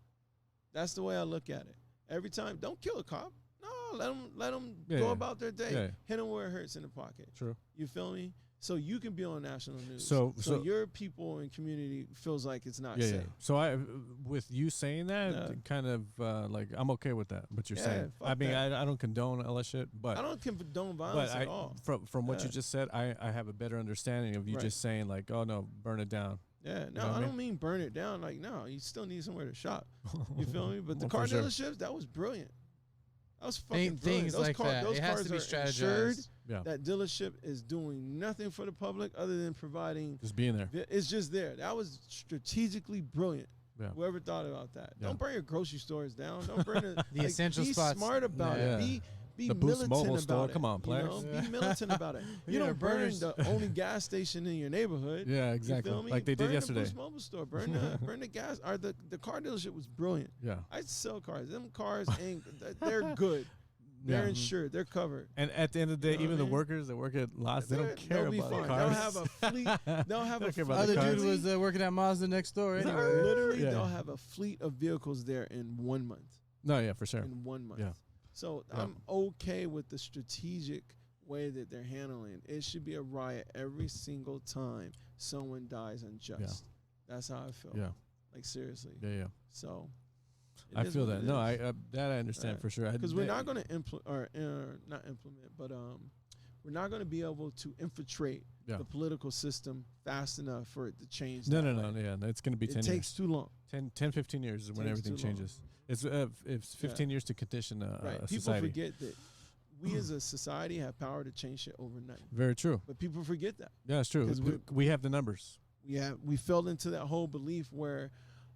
That's the way I look at it. Every time, don't kill a cop. No, let them go about their day. Yeah. Hit them where it hurts in the pocket. True. You feel me? So you can be on national news. So your people and community feels like it's not yeah, safe. yeah. So with you saying that, Yeah. kind of like I'm okay with that. What you're Yeah, saying. fuck I mean, that. I don't condone all that shit, but I don't condone violence at all. From what you Yeah. just said, I have a better understanding of you Right. just saying like, oh no, burn it down. Yeah, no, know what I I mean? don't mean burn it down. Like, no, you still need somewhere to shop. You feel me? But the Well, car for sure. dealerships, that was brilliant. That was fucking brilliant. Things Those like that. Those It has cars to be are insured. strategized. Yeah. That dealership is doing nothing for the public other than providing. Just being there. It's just there. That was strategically brilliant. Yeah. Whoever thought about that. Yeah. Don't burn your grocery stores down. Don't burn The essential be spots. smart about Yeah. it. Be The Boost militant Mobile about store. it. Come on, you know? players. Be militant about it. You Yeah, don't burn burners- the only gas station in your neighborhood. Yeah, You exactly. feel me? Like they burn did yesterday. The Boost Mobile store. Burn the gas. Or the car dealership was brilliant. Yeah. I sell cars. Them cars ain't. They're good. They're Yeah. insured. They're covered. And at the end of the day, You know what even I the mean? workers that work at lots, they don't care They'll be about the fine. cars. They'll have a fleet. They'll have Don't a care fleet. about the Other cars. dude was working at Mazda next door. Anyway. Literally, Yeah. they'll have a fleet of vehicles there in 1 month. No, yeah, for sure. In 1 month. Yeah. So Yeah. I'm okay with the strategic way that they're handling. It should be a riot every single time someone dies unjust. Yeah. That's how I feel. Yeah. Like seriously. Yeah, yeah. So. it I is feel what that. it No, is. that I understand for sure. Because we're not going to not implement, but we're not going to be able to infiltrate Yeah. the political system fast enough for it to change. No, that no, way. no. Yeah, it's going to be 10 It years. takes too long. 10, 15 years is when Takes everything too long. changes. It's 15 years to condition a Right. People society. forget that we as a society have power to change shit overnight. Very true. But people forget that. Yeah, it's true. 'Cause We have the numbers. We fell into that whole belief where,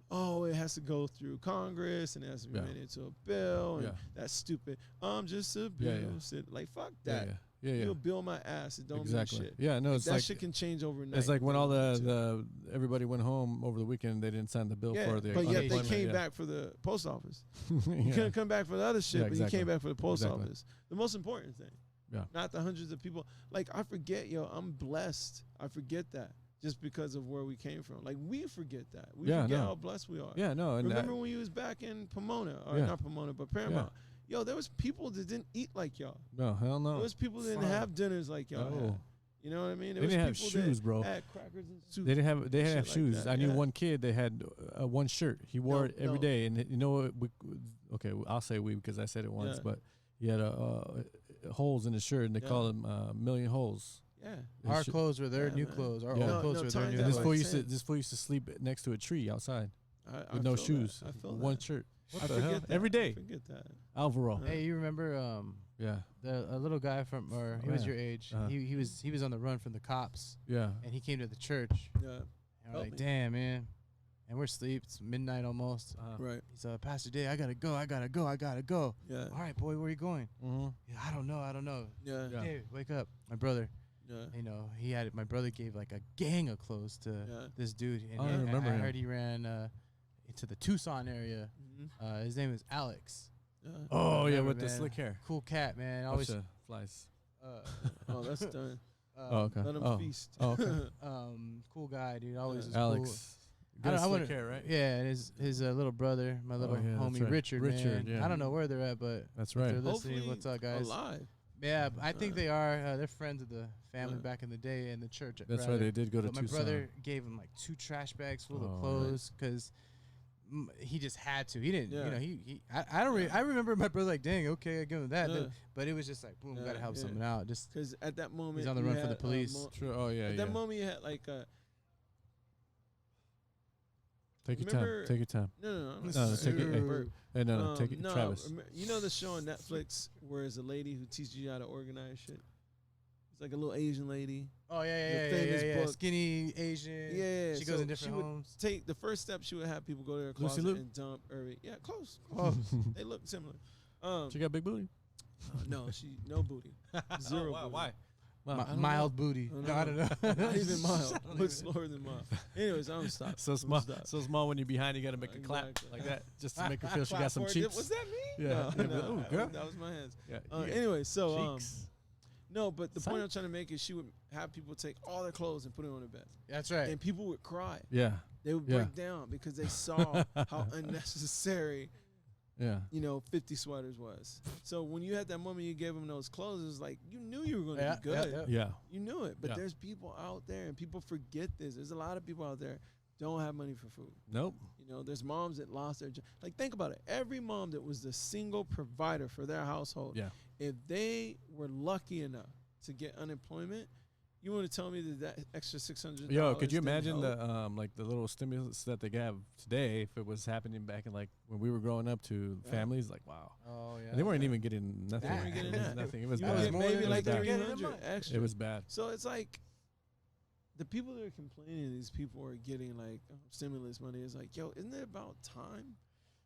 oh, it has to go through Congress and it has to be Yeah. made into a bill and Yeah. that's stupid. I'm just a bill. Yeah, yeah. Like fuck Yeah, that. yeah. Yeah, yeah. You'll bill my ass. It don't Exactly. mean shit. Yeah, no, it's that like shit can change overnight. it's like when all Too. the everybody went home over the weekend, they didn't sign the bill Yeah, for the but yet they unemployment, came yeah. back for the post office. Yeah. You couldn't come back for the other shit, Yeah, but you exactly. came back for the post Exactly. office. The most important thing. Yeah. Not the hundreds of people. Like I forget, I'm blessed. I forget that just because of where we came from. Like we forget that. We Yeah, forget no. how blessed we are. Yeah, no, and Remember when you was back in Pomona, or Yeah. not Pomona, but Paramount? Yo, there was people that didn't eat like y'all. no, hell no. There was people that didn't Fuck. have dinners like y'all No. had. You know what I mean? There They was didn't have people shoes, that bro. had crackers and soup. They didn't have shit have like shoes. that, I knew yeah. one kid that had one shirt. He wore No, it every no. day, and you know what? Okay, I'll say we because I said it once, Yeah. but he had holes in his shirt, and they Yeah. call him million holes. Yeah. His Our shi- clothes were their Yeah, new man. clothes. Our Yeah. old No, clothes no, were their times new that This like clothes. fool used to 10. this fool used to sleep next to a tree outside I with no feel shoes, That. I feel one that. shirt. What I the forget hell? that. Every I day, forget that. Alvaro. Yeah. Hey, you remember Yeah, a little guy from, or he was Yeah. your age. Uh-huh. He was on the run from the cops, yeah. and he came to the church. Yeah. And we're Help like, me. damn, man. And we're asleep. It's midnight almost. Right. He's Pastor Day, I gotta go. Yeah. All right, boy, where you going? Mm-hmm. Yeah, I don't know. Yeah. Yeah. Hey, wake up. My brother, Yeah. my brother gave like a gang of clothes to Yeah. this dude. And I remember I him. heard he ran into the Tucson area. Mhm. His name is Alex. Yeah. Oh yeah, remember, with the man. slick hair. Cool cat, man. Always Always. flies. Oh, that's done. Oh, okay. Let him Oh. feast. Oh, okay. Cool guy, dude. Always was Alex. I Got a don't- I slick wouldn't- hair, right? cool. Yeah, and his little brother, my little yeah, that's homie right. Richard. Richard, Man. yeah. I don't know where they're at, but That's if they're right. listening, Hopefully what's up, guys? alive. Yeah, I think they are. They're friends of the family back in the day in the church. That's right. They did go to Tucson. My brother gave him like 2 trash bags full of clothes because he just had to. He didn't. You know, I remember my brother like, dang, okay, I give him that. But it was just like, boom, gotta help someone out. Just because at that moment he's on the run for the police. True. Oh yeah. At that moment, you had like Take your time. Take your time. No, take it. No, take it. Travis. You know the show on Netflix where it's a lady who teaches you how to organize shit? It's like a little Asian lady. Oh, yeah. Skinny Asian. Yeah. She goes in different homes. Take the first step, she would have people go to her closet and dump every. Yeah, close. They look similar. She got big booty? No, no booty. Zero booty. Why? Mild booty. I don't know. Not even mild. Much slower than mild. Anyways, I'm stop. So small when you're behind, you got to make a clap like that just to make her feel she got some cheeks. Was that me? Yeah. No, girl. That was my hands. Yeah. Anyway, so no, but the point I'm trying to make is she would have people take all their clothes and put it on the bed. That's right. And people would cry. Yeah. They would break down because they saw how unnecessary. Yeah. 50 sweaters was. So when you had that moment you gave them those clothes, it was like you knew you were going to be good. Yeah. You knew it. But there's people out there, and people forget this. There's a lot of people out there don't have money for food. Nope. There's moms that lost their job. Like, think about it. Every mom that was the single provider for their household, if they were lucky enough to get unemployment, you want to tell me that extra $600? Yo, could you imagine the the little stimulus that they have today if it was happening back in like when we were growing up to families? Like, wow. Oh yeah. And they weren't even getting nothing. They weren't getting that. Nothing. It was you bad. Maybe like 300 extra. It was bad. So it's like the people that are complaining, these people are getting like stimulus money. It's like, yo, isn't it about time?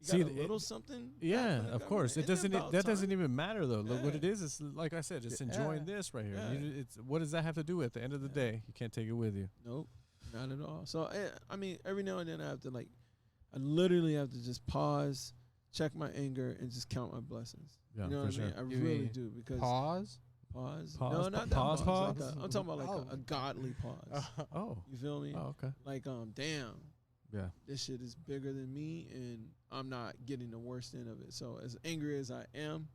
You got a little something? Yeah, of course. It doesn't. That doesn't even matter though. Yeah. What it is like I said, just enjoying this right here. Yeah. It's what does that have to do with? At the end of the day, you can't take it with you. Nope, not at all. So I mean, every now and then I have to I literally have to just pause, check my anger, and just count my blessings. Yeah, you know what I mean? I really do because pause. No, not that pause. Pause. Like I'm talking about like a godly pause. Oh, you feel me? Oh, okay. Like damn. Yeah. This shit is bigger than me, and I'm not getting the worst end of it. So as angry as I am,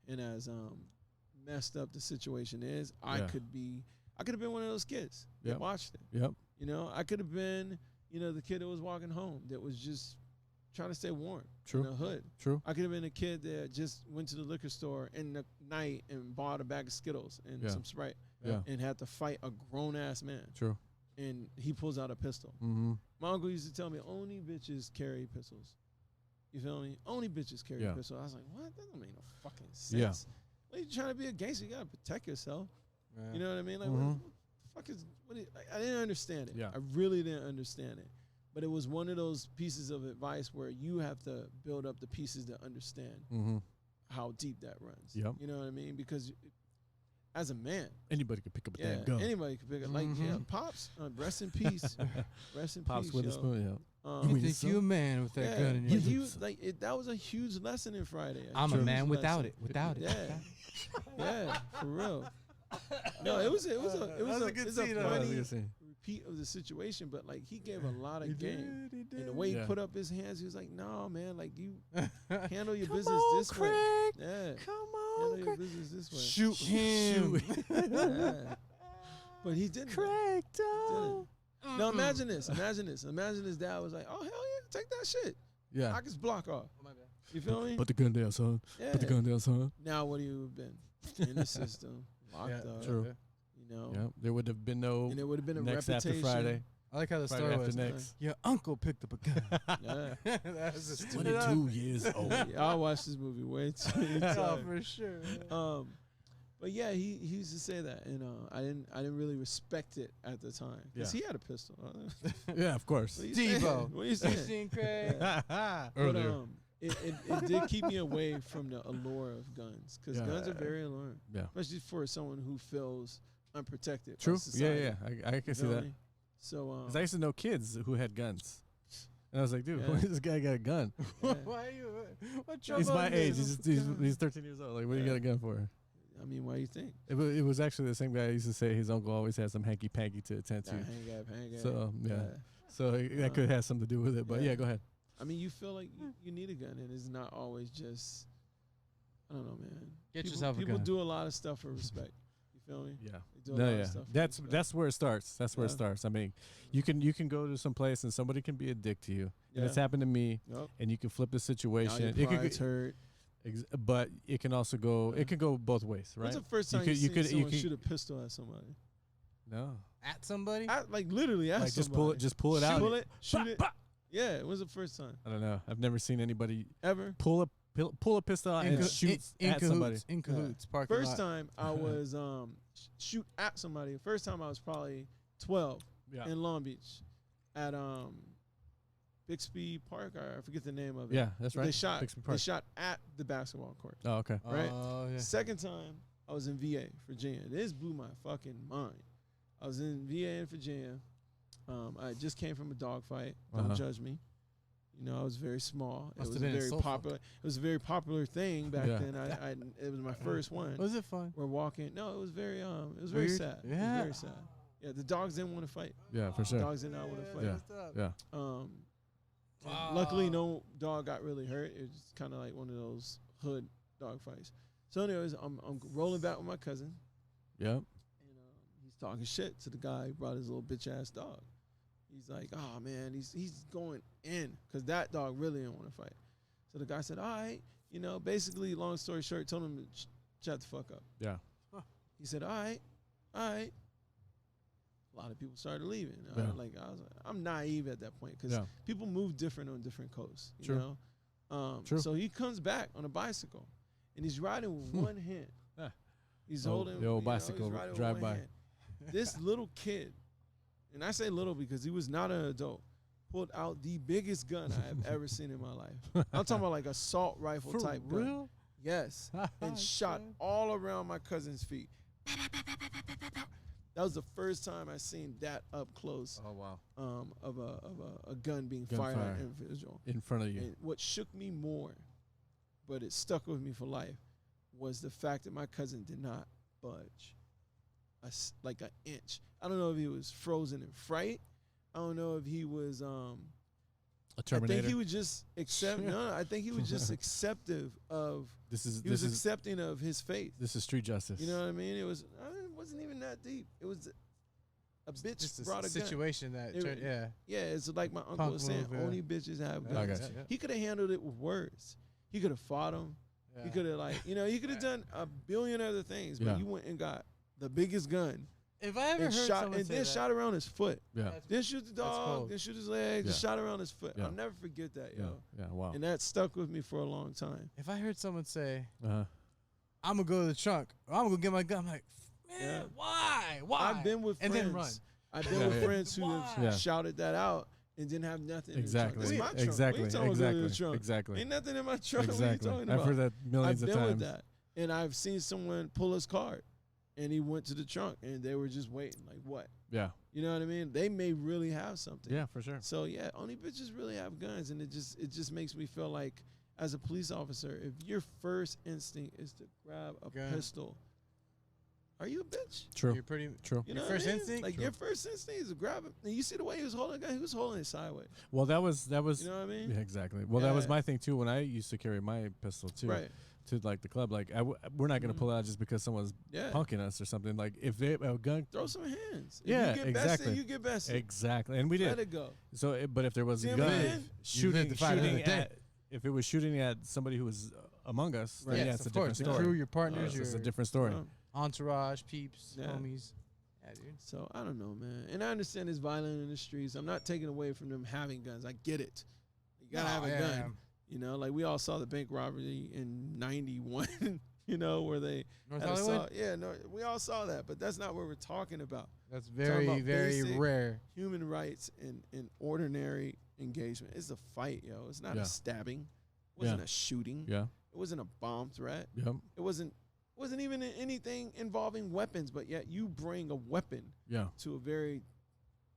and as messed up the situation is, I could have been one of those kids that watched it. Yep. I could have been, the kid that was walking home that was just trying to stay warm. True. In the hood. True. I could have been a kid that just went to the liquor store in the night and bought a bag of Skittles and some Sprite. Yeah. And had to fight a grown ass man. True. And he pulls out a pistol. Mm-hmm. My uncle used to tell me only bitches carry pistols. You feel me? Only bitches carry a pistol. I was like, what? That don't make no fucking sense. Yeah. Well, you trying to be a gangster, you gotta protect yourself. Yeah. You know what I mean? Like, what the fuck is? I didn't understand it. Yeah. I really didn't understand it. But it was one of those pieces of advice where you have to build up the pieces to understand how deep that runs. Yep. You know what I mean? Because as a man, anybody could pick up a damn gun. Anybody could pick up. Like, Pops, rest in peace. Rest in Pops peace. with a spoon, you think you a man with that gun in your hands? That was a huge lesson in Friday. I'm a man without it. Without it. Yeah, for real. No, it was a funny repeat of the situation, but like he gave a lot of game. And the way he put up his hands, he was like, "No, man, like you handle your business this way. Yeah, come on, handle your business this way. Shoot him." But he didn't. Craig, don't. Now imagine this. Imagine his dad was like, "Oh hell yeah, take that shit. Yeah, knock his block off." You feel me? Put the gun down, son. Yeah. Put the gun down, son. Now what do you have been in the system, locked up? True. Yeah, there would have been no. And it would have been a next reputation. after Friday. I like how the Friday story after was. Next. Your uncle picked up a gun. Yeah. That was just 22 years old. I watched this movie way too many times. Oh, for sure. But yeah, he used to say that, and I didn't really respect it at the time because he had a pistol. Yeah, of course. Devo. What are you saying? Craig. Earlier. But, it did keep me away from the allure of guns because guns are very alluring, especially for someone who feels unprotected. True. By society. Yeah. I can see that. So, I used to know kids who had guns, and I was like, dude, why does this guy got a gun? Why are you? What trouble? He's my age. He's 13 years old. Like, what do you got a gun for? I mean, why do you think? It was actually the same guy who used to say his uncle always had some hanky panky to attend to. Hang up. So so that could have something to do with it. But yeah, go ahead. I mean, you feel like you need a gun, and it's not always just. I don't know, man. Get yourself a People gun. do a lot of stuff for respect. You feel me? Yeah. They do a lot of stuff for respect. That's where it starts. That's where it starts. I mean, you can go to some place and somebody can be a dick to you. And it's happened to me. Yep. And you can flip the situation. Now your pride's hurt. But it can also go. It can go both ways, right? When's the first time you seen someone shoot a pistol at somebody? No. At somebody? Like literally at somebody. Just pull it out. Pull it, shoot it. Yeah, when's the first time? I don't know. I've never seen anybody ever pull a pistol out and shoot at somebody. In cahoots, parking First lot. time I was shoot at somebody. First time I was probably 12 in Long Beach at Bixby Park. I forget the name of it. Yeah, that's right. They shot Bixby Park. at the basketball court. Oh, okay. Right. Oh, yeah. Second time I was in VA, Virginia. This blew my fucking mind. I was in VA in Virginia. I just came from a dogfight. Don't judge me. You know, I was very small. It was very popular. It was a very popular thing back then. It was my first one. Was it fun? We're walking. No, it was very very sad. Yeah. It was very sad. Yeah, the dogs didn't want to fight. Yeah, for sure. Dogs did not want to fight. Yeah. Luckily, no dog got really hurt. It was kind of like one of those hood dog fights. So, anyways, I'm rolling back with my cousin. Yep. And he's talking shit to the guy who brought his little bitch ass dog. He's like, oh man, he's going in because that dog really didn't want to fight. So the guy said, all right, you know, basically, long story short, told him to shut the fuck up. Yeah. He said, all right. A lot of people started leaving. I'm naive at that point because people move different on different coasts. You know. True. So he comes back on a bicycle, and he's riding with one hand. He's holding the old bicycle drive by. This little kid, and I say little because he was not an adult, pulled out the biggest gun I have ever seen in my life. I'm talking about like assault rifle type gun. Real? Yes, and shot all around my cousin's feet. That was the first time I seen that up close. Oh wow! Of a gun being fired at an individual in front of you. And what shook me more, but it stuck with me for life, was the fact that my cousin did not budge, like an inch. I don't know if he was frozen in fright. I don't know if he was a Terminator. I think he was just I think he was just accepting of. He was accepting of his fate. This is street justice. You know what I mean? It wasn't even that deep. It was a bitch just brought a situation gun. that Yeah, it's like my uncle was saying, only bitches have guns. He could have handled it with words. He could have fought him. Yeah. He could have he could have done a billion other things, but you went and got the biggest gun. If I ever heard someone say that. Shot around his foot. Yeah. Then shoot the dog. Then shoot his leg. Just shot around his foot. I'll never forget that, yo. Yeah. Wow. And that stuck with me for a long time. If I heard someone say, "I'm gonna go to the trunk. Or I'm gonna get my gun," I'm like, man, why? I've been with friends. And then run. I've been with friends who have shouted that out and didn't have nothing. Exactly. In the trunk. This is my trunk. Exactly. Ain't nothing in my trunk. Exactly. What are you talking about? I've heard that millions of times. I've been with that, and I've seen someone pull his card. And he went to the trunk, and they were just waiting. Like, what? Yeah. You know what I mean? They may really have something. Yeah, for sure. So, yeah, only bitches really have guns. And it just makes me feel like, as a police officer, if your first instinct is to grab a pistol, are you a bitch? True. You're pretty true. You know your first instinct? Like, your first instinct is to grab it. And you see the way he was holding the gun? He was holding it sideways. Well, that was. You know what I mean? Yeah, exactly. Well, that was my thing, too, when I used to carry my pistol, too. Right. To like the club, like we're not gonna pull it out just because someone's punking us or something. Like if they have a gun, throw some hands. If yeah, you get exactly. Bested, you get bested. Exactly, and we did. Let it go. So, but if there was a gun shooting at, if it was shooting at somebody who was among us, then it's a different story. The crew, your partners, it's a different story. Entourage, peeps, homies. Yeah, dude. So I don't know, man. And I understand it's violent in the streets. I'm not taking away from them having guns. I get it. You gotta have a gun. You know, like we all saw the bank robbery in '91. You know, where they North Hollywood. We all saw that, but that's not what we're talking about. That's very, very rare. Human rights and ordinary engagement. It's a fight, yo. It's not a stabbing. It wasn't a shooting. Yeah. It wasn't a bomb threat. Yep. It wasn't even anything involving weapons, but yet you bring a weapon to a very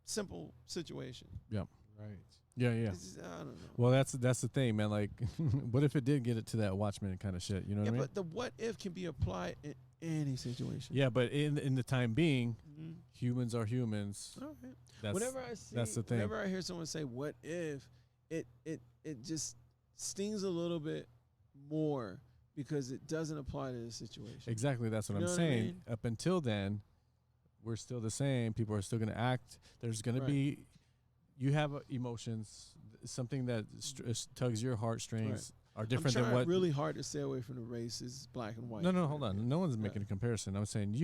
simple situation. Yep. Right. Yeah. I don't know. Well, that's the thing, man. Like, what if it did get it to that Watchmen kind of shit? You know what I mean? But the what if can be applied in any situation. Yeah, but in the time being, humans are humans. All right. That's the thing. Whenever I hear someone say "what if," it just stings a little bit more because it doesn't apply to the situation. Exactly. That's what I'm saying. I mean? Up until then, we're still the same. People are still going to act. There's going to be, you have emotions, something that tugs your heartstrings. Are different than what. Really hard to stay away from the races, black and white. No, hold on. No one's making a comparison. I'm saying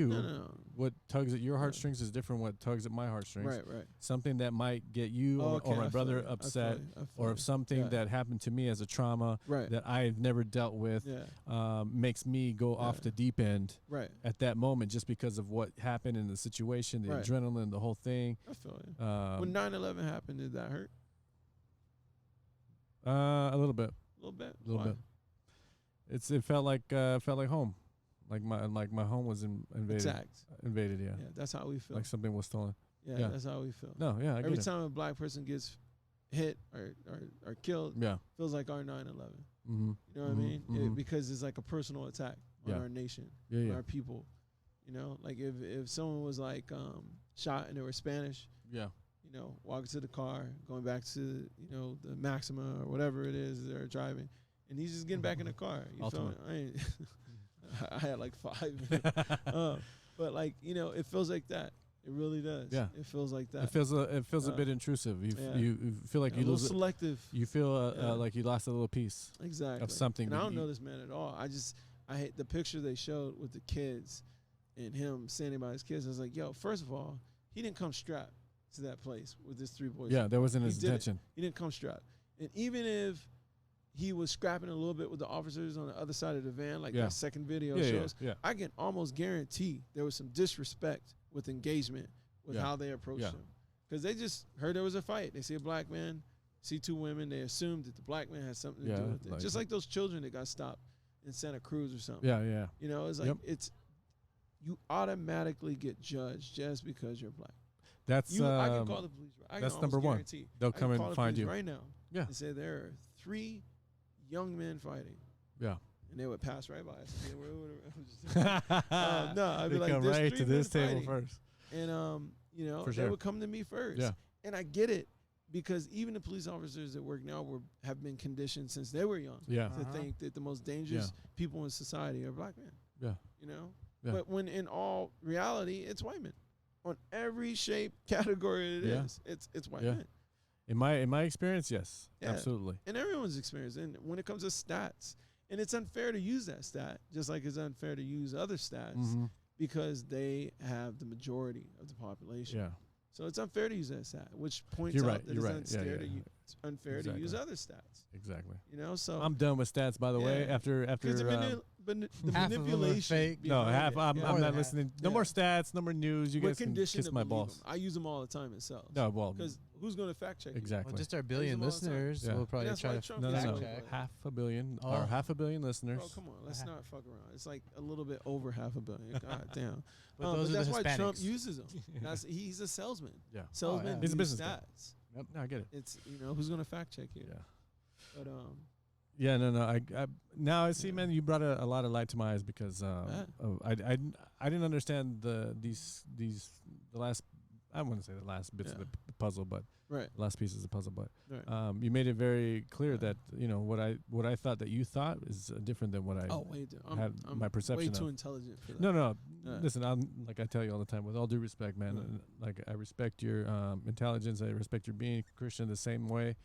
what tugs at your heartstrings is different. What tugs at my heartstrings. Right. Something that might get you or my brother upset, or if something that happened to me as a trauma that I've never dealt with makes me go off the deep end at that moment just because of what happened in the situation, the adrenaline, the whole thing. I feel you. When 9/11 happened, did that hurt? A little bit. A little bit. It felt like home, like my home was invaded. Invaded, yeah. Yeah, that's how we feel. Like something was stolen. Yeah, that's how we feel. No, yeah. Every time a black person gets hit or killed, feels like our 9/11. Mm-hmm. You know what I mean? Because it's like a personal attack on our nation, on our people. You know, like if someone was like shot and they were Spanish. Yeah. You know, walking to the car, going back to, the Maxima or whatever it is they're driving, and he's just getting back in the car. You feel me? I had like 5. But like, it feels like that. It really does. Yeah. It feels like that. It feels a bit intrusive. You feel like you lose selective. You feel like you lost a little piece. Exactly. Of something. And I don't know this man at all. I hate the picture they showed with the kids and him standing by his kids. I was like, yo, first of all, he didn't come strapped to that place with his 3 boys. Yeah, that wasn't his intention. He didn't come strapped. And even if he was scrapping a little bit with the officers on the other side of the van, like that second video shows, I can almost guarantee there was some disrespect with engagement with how they approached him. Because they just heard there was a fight. They see a black man, see 2 women, they assumed that the black man had something to do with it. Like just like those children that got stopped in Santa Cruz or something. Yeah. It's like you automatically get judged just because you're black. That's I can call the police. That's number one. They'll come and find you right now. Yeah, and say there are 3 young men fighting. Yeah, and they would pass right by us. No, I'd be like, come right to this table first, and they would come to me first. Yeah, and I get it because even the police officers that work now have been conditioned since they were young. To think that the most dangerous people in society are black men. Yeah, but when in all reality, it's white men. On every shape, category it is, it's white men. In my experience, yes, absolutely. In everyone's experience, and when it comes to stats, and it's unfair to use that stat, just like it's unfair to use other stats, because they have the majority of the population. Yeah. So it's unfair to use that stat, which points out that it's unfair to use other stats. Exactly. So I'm done with stats. By the way, after but the manipulation. Fake. No, half. I'm not listening. No more stats. No more news. You guys can kiss my balls. I use them all the time myself. No, well, because who's going to fact check? Exactly. Well, just our billion listeners will probably try to no. Half a billion or half a billion listeners. Bro, come on, let's not fuck around. It's like a little bit over half a billion. God damn. But that's why Trump uses them. He's a salesman. Yeah. Salesman. He's a business stats. Yep. No, I get it. It's who's going to fact check you? Yeah. But Yeah, no. I now I see, man. You brought a lot of light to my eyes because I didn't understand the last. I wouldn't say the last bits of the puzzle, but the last pieces of the puzzle. But you made it very clear that what I thought that you thought is different than what I had my perception. Way too intelligent for that. No. Listen, I'm like I tell you all the time, with all due respect, man. Like I respect your intelligence. I respect your being Christian the same way.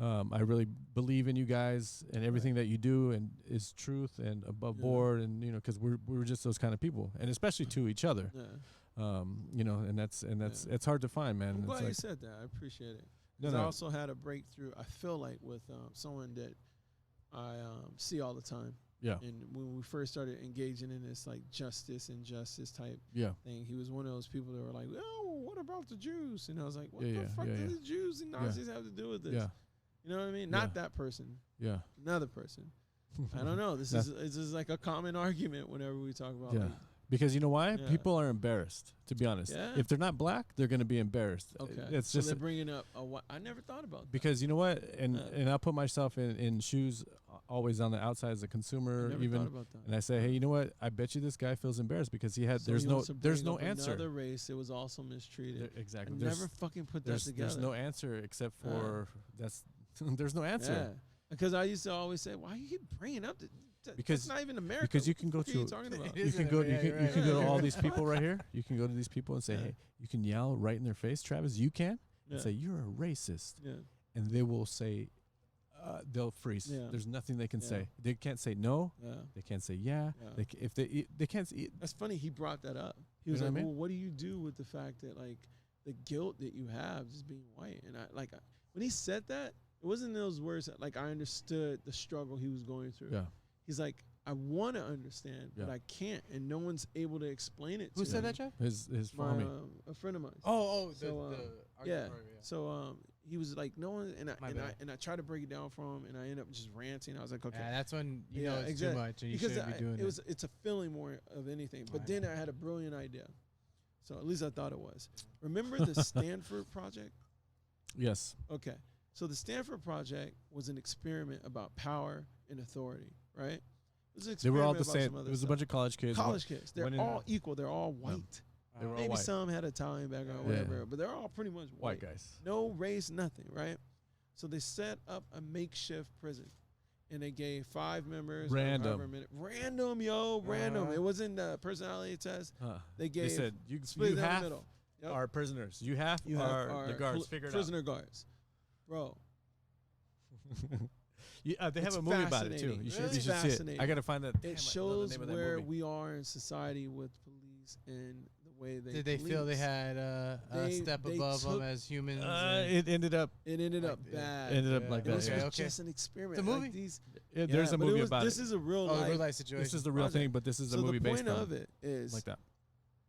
I really believe in you guys and everything that you do and is truth and above board, and because we're just those kind of people, and especially to each other. And that's it's hard to find, man. I'm glad you said that. I appreciate it. I also had a breakthrough. I feel like with someone that I see all the time. Yeah. And when we first started engaging in this like justice and injustice type thing, he was one of those people that were like, "Oh, what about the Jews?" And I was like, "What the fuck do the Jews and Nazis have to do with this?" Yeah. You know what I mean? Not that person. Yeah. Another person. I don't know. This is like a common argument whenever we talk about. Yeah. Because you know why? Yeah. People are embarrassed, to be honest. Yeah. If they're not black, they're going to be embarrassed. Okay. It's so just they're bringing up I never thought about that. Because you know what? And I'll put myself in shoes always on the outside as a consumer, even. And I say, hey, you know what? I bet you this guy feels embarrassed because there's no answer. Another race that was also mistreated. Exactly. I never fucking put that together. There's no answer except for there's no answer. Yeah. Because I used to always say, why you keep bringing up Because it's not even America. Because you can go to you can go to all these people right here. You can go to these people and say, hey, you can yell right in their face, Travis. You can and say you're a racist, and they will say. They'll freeze. Yeah. There's nothing they can say. They can't say no. Yeah. They can't say yeah. If they can't say. That's funny. He brought that up. He was like, "Well, what do you do with the fact that like the guilt that you have just being white?" And when he said that, it wasn't those words that like I understood the struggle he was going through. Yeah. He's like, I want to understand, but I can't, and no one's able to explain it. Who said that, Jeff? His a friend of mine. So So he was like, no one, and I tried to break it down for him, and I ended up just ranting. I was like, okay, that's when you know it's too much, and you shouldn't be doing it. It's a feeling more of anything. But then I had a brilliant idea, so at least I thought it was. Remember the Stanford Project? Yes. Okay, so the Stanford Project was an experiment about power and authority, right? They were all the same. It was a bunch of college kids. They're all equal. They're all white. They were all Maybe white. some had Italian background, whatever, but they're all pretty much white guys. No race, nothing, right? So they set up a makeshift prison, and they gave 5 members. Random. Random. It wasn't a personality test. They said you half are prisoners. You half are the guards. Prisoner guards, bro. They have a movie about it too. You should see it. I gotta find that. It shows where we are in society with police and the way they. Did they feel they had a step above them as humans? It ended up bad. Ended up like that. This was just an experiment. The movie. There's a movie about it. This is a real life situation. This is the real thing, but this is a movie based on. The point of it is like that.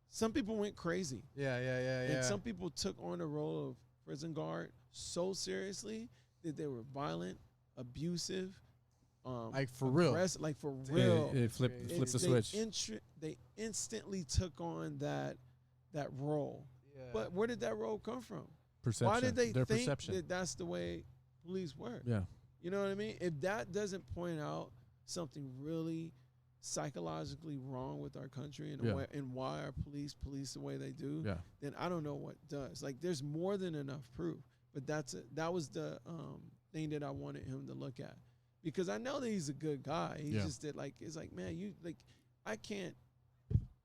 Some people went crazy. Yeah. And some people took on the role of prison guard so seriously that they were violent, abusive, like for real. Like for real. It flipped the switch. They instantly took on that role. Yeah. But where did that role come from? Perception. Why did they think that that's the way police work? Yeah. You know what I mean? If that doesn't point out something really psychologically wrong with our country and why our police the way they do, then I don't know what does. Like there's more than enough proof. But that was the thing that I wanted him to look at, because I know that he's a good guy. He just did it's like, man, you like, I can't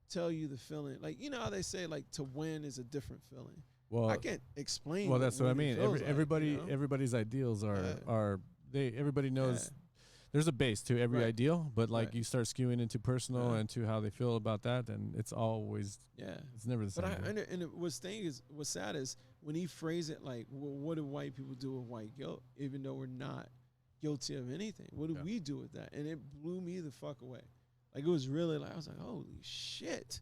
tell you the feeling. Like, you know how they say like to win is a different feeling. Well, I can't explain. Well, that's what I mean. Everybody's ideals are everybody knows. There's a base to every ideal, but like you start skewing into personal and to how they feel about that, and it's always it's never the same. But what's sad is when he phrased it like, well, what do white people do with white guilt, even though we're not guilty of anything? What do we do with that? And it blew me the fuck away. Like it was really like I was like, holy shit.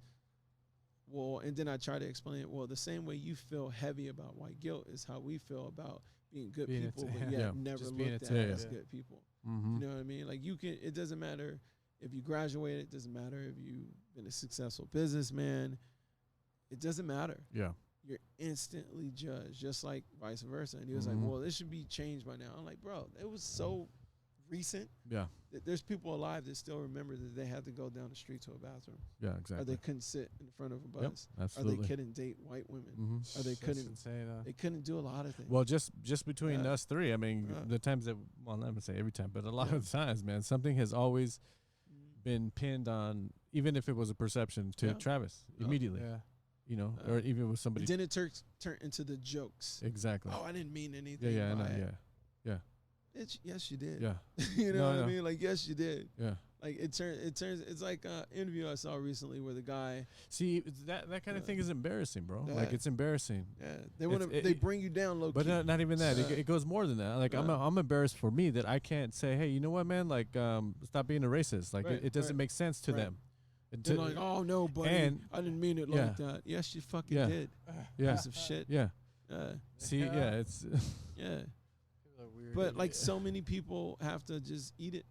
Well, and then I tried to explain it. Well, the same way you feel heavy about white guilt is how we feel about being good people, but never looked at as good people. Mm-hmm. You know what I mean? Like you can. It doesn't matter if you graduated. It doesn't matter if you've been a successful businessman. It doesn't matter. Yeah. You're instantly judged, just like vice versa. And he was like, well, this should be changed by now. I'm like, bro, it was so recent. Yeah. That there's people alive that still remember that they had to go down the street to a bathroom. Yeah, exactly. Or they couldn't sit in front of a bus. Yep, absolutely. Or they couldn't date white women. Mm-hmm. Or they couldn't do a lot of things. Well, just between us three, I mean, the times that, well, I'm not going to say every time, but a lot of the times, man, something has always been pinned on, even if it was a perception, to Travis immediately. Yeah. You know, or even with somebody. Then it turned into the jokes. Exactly. Oh, I didn't mean anything. Yeah, yeah. Yes, you did. Yeah. You know what I mean? Like, yes, you did. Yeah. Like it turns. It's like an interview I saw recently where the guy. See, that kind of thing is embarrassing, bro. Yeah. Like it's embarrassing. Yeah. They bring you down low. But not even that. It goes more than that. Like I'm embarrassed for me that I can't say, hey, you know what, man? Like stop being a racist. Like it doesn't make sense to them. They're like, oh no, buddy, I didn't mean it like that. Yes, you fucking did. Piece of shit. Yeah. See, it's yeah. But like so many people have to just eat it.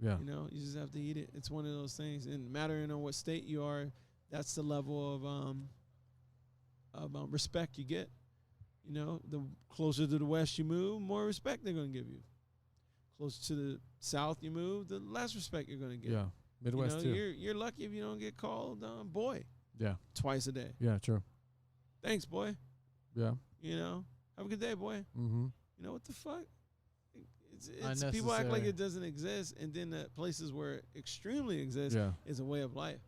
Yeah. You know, you just have to eat it. It's one of those things. And mattering on what state you are, that's the level of respect you get. You know, the closer to the west you move, more respect they're gonna give you. Closer to the south you move, the less respect you're gonna get. Yeah. Midwest too. You're lucky if you don't get called boy. Yeah. Twice a day. Yeah, true. Thanks, boy. Yeah. You know, have a good day, boy. Mm-hmm. You know what the fuck? It's people act like it doesn't exist, and then the places where it extremely exists is a way of life.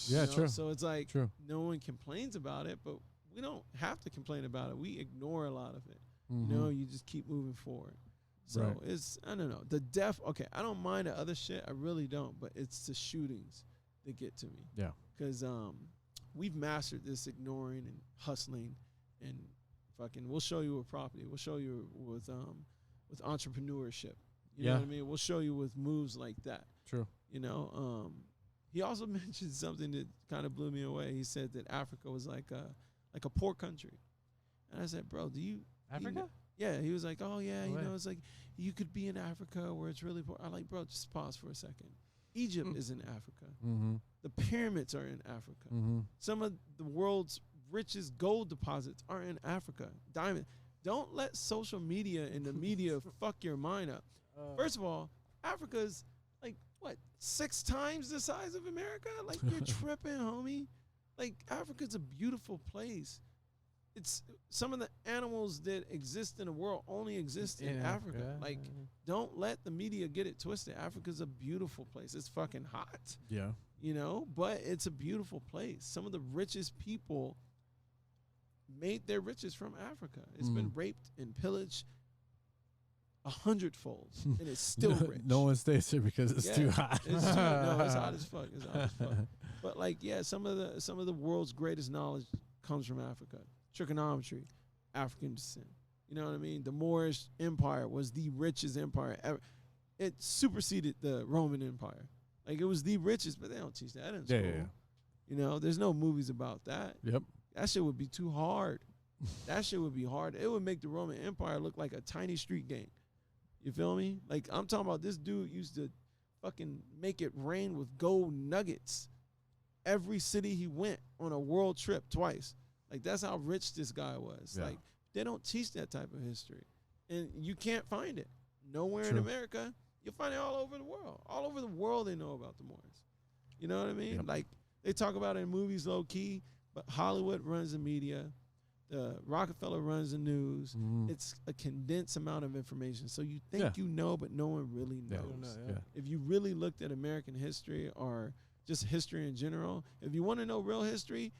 Yeah, true. So it's like no one complains about it, but we don't have to complain about it. We ignore a lot of it. You know, you just keep moving forward. So it's, I don't know, the death. Okay, I don't mind the other shit. I really don't, but it's the shootings that get to me. Yeah, because we've mastered this ignoring and hustling, and fucking. We'll show you with property. We'll show you with entrepreneurship. You know what I mean? We'll show you with moves like that. True. You know, he also mentioned something that kind of blew me away. He said that Africa was like a poor country, and I said, bro, do you Africa? You know? Yeah, he was like, oh yeah, you know, it's like you could be in Africa where it's really poor. I'm like, bro, just pause for a second. Egypt is in Africa. The pyramids are in Africa. Some of the world's richest gold deposits are in Africa. Diamond. Don't let social media and the media fuck your mind up. First of all, Africa's like, what, 6 times the size of America? Like, you're tripping, homie. Like, Africa's a beautiful place. It's some of the animals that exist in the world only exist in Africa. Like, don't let the media get it twisted. Africa's a beautiful place. It's fucking hot. Yeah. You know, but it's a beautiful place. Some of the richest people made their riches from Africa. It's been raped and pillaged 100-fold, and it's still rich. No one stays here because it's too hot. It's hot as fuck. It's hot as fuck. But like, some of the world's greatest knowledge comes from Africa. Trigonometry, African descent. You know what I mean? The Moorish Empire was the richest empire ever. It superseded the Roman Empire. Like, it was the richest, but they don't teach that in school. Yeah. You know, there's no movies about that. Yep. That shit would be too hard. That shit would be hard. It would make the Roman Empire look like a tiny street gang. You feel me? Like, I'm talking about this dude used to fucking make it rain with gold nuggets. Every city he went on a world trip twice. Like, that's how rich this guy was. Yeah. Like, they don't teach that type of history. And you can't find it. Nowhere in America. You'll find it all over the world. All over the world they know about the Moors. You know what I mean? Yep. Like, they talk about it in movies low-key, but Hollywood runs the media. The Rockefeller runs the news. It's a condensed amount of information. So you think you know, but no one really knows. If you really looked at American history or just history in general, if you want to know real history,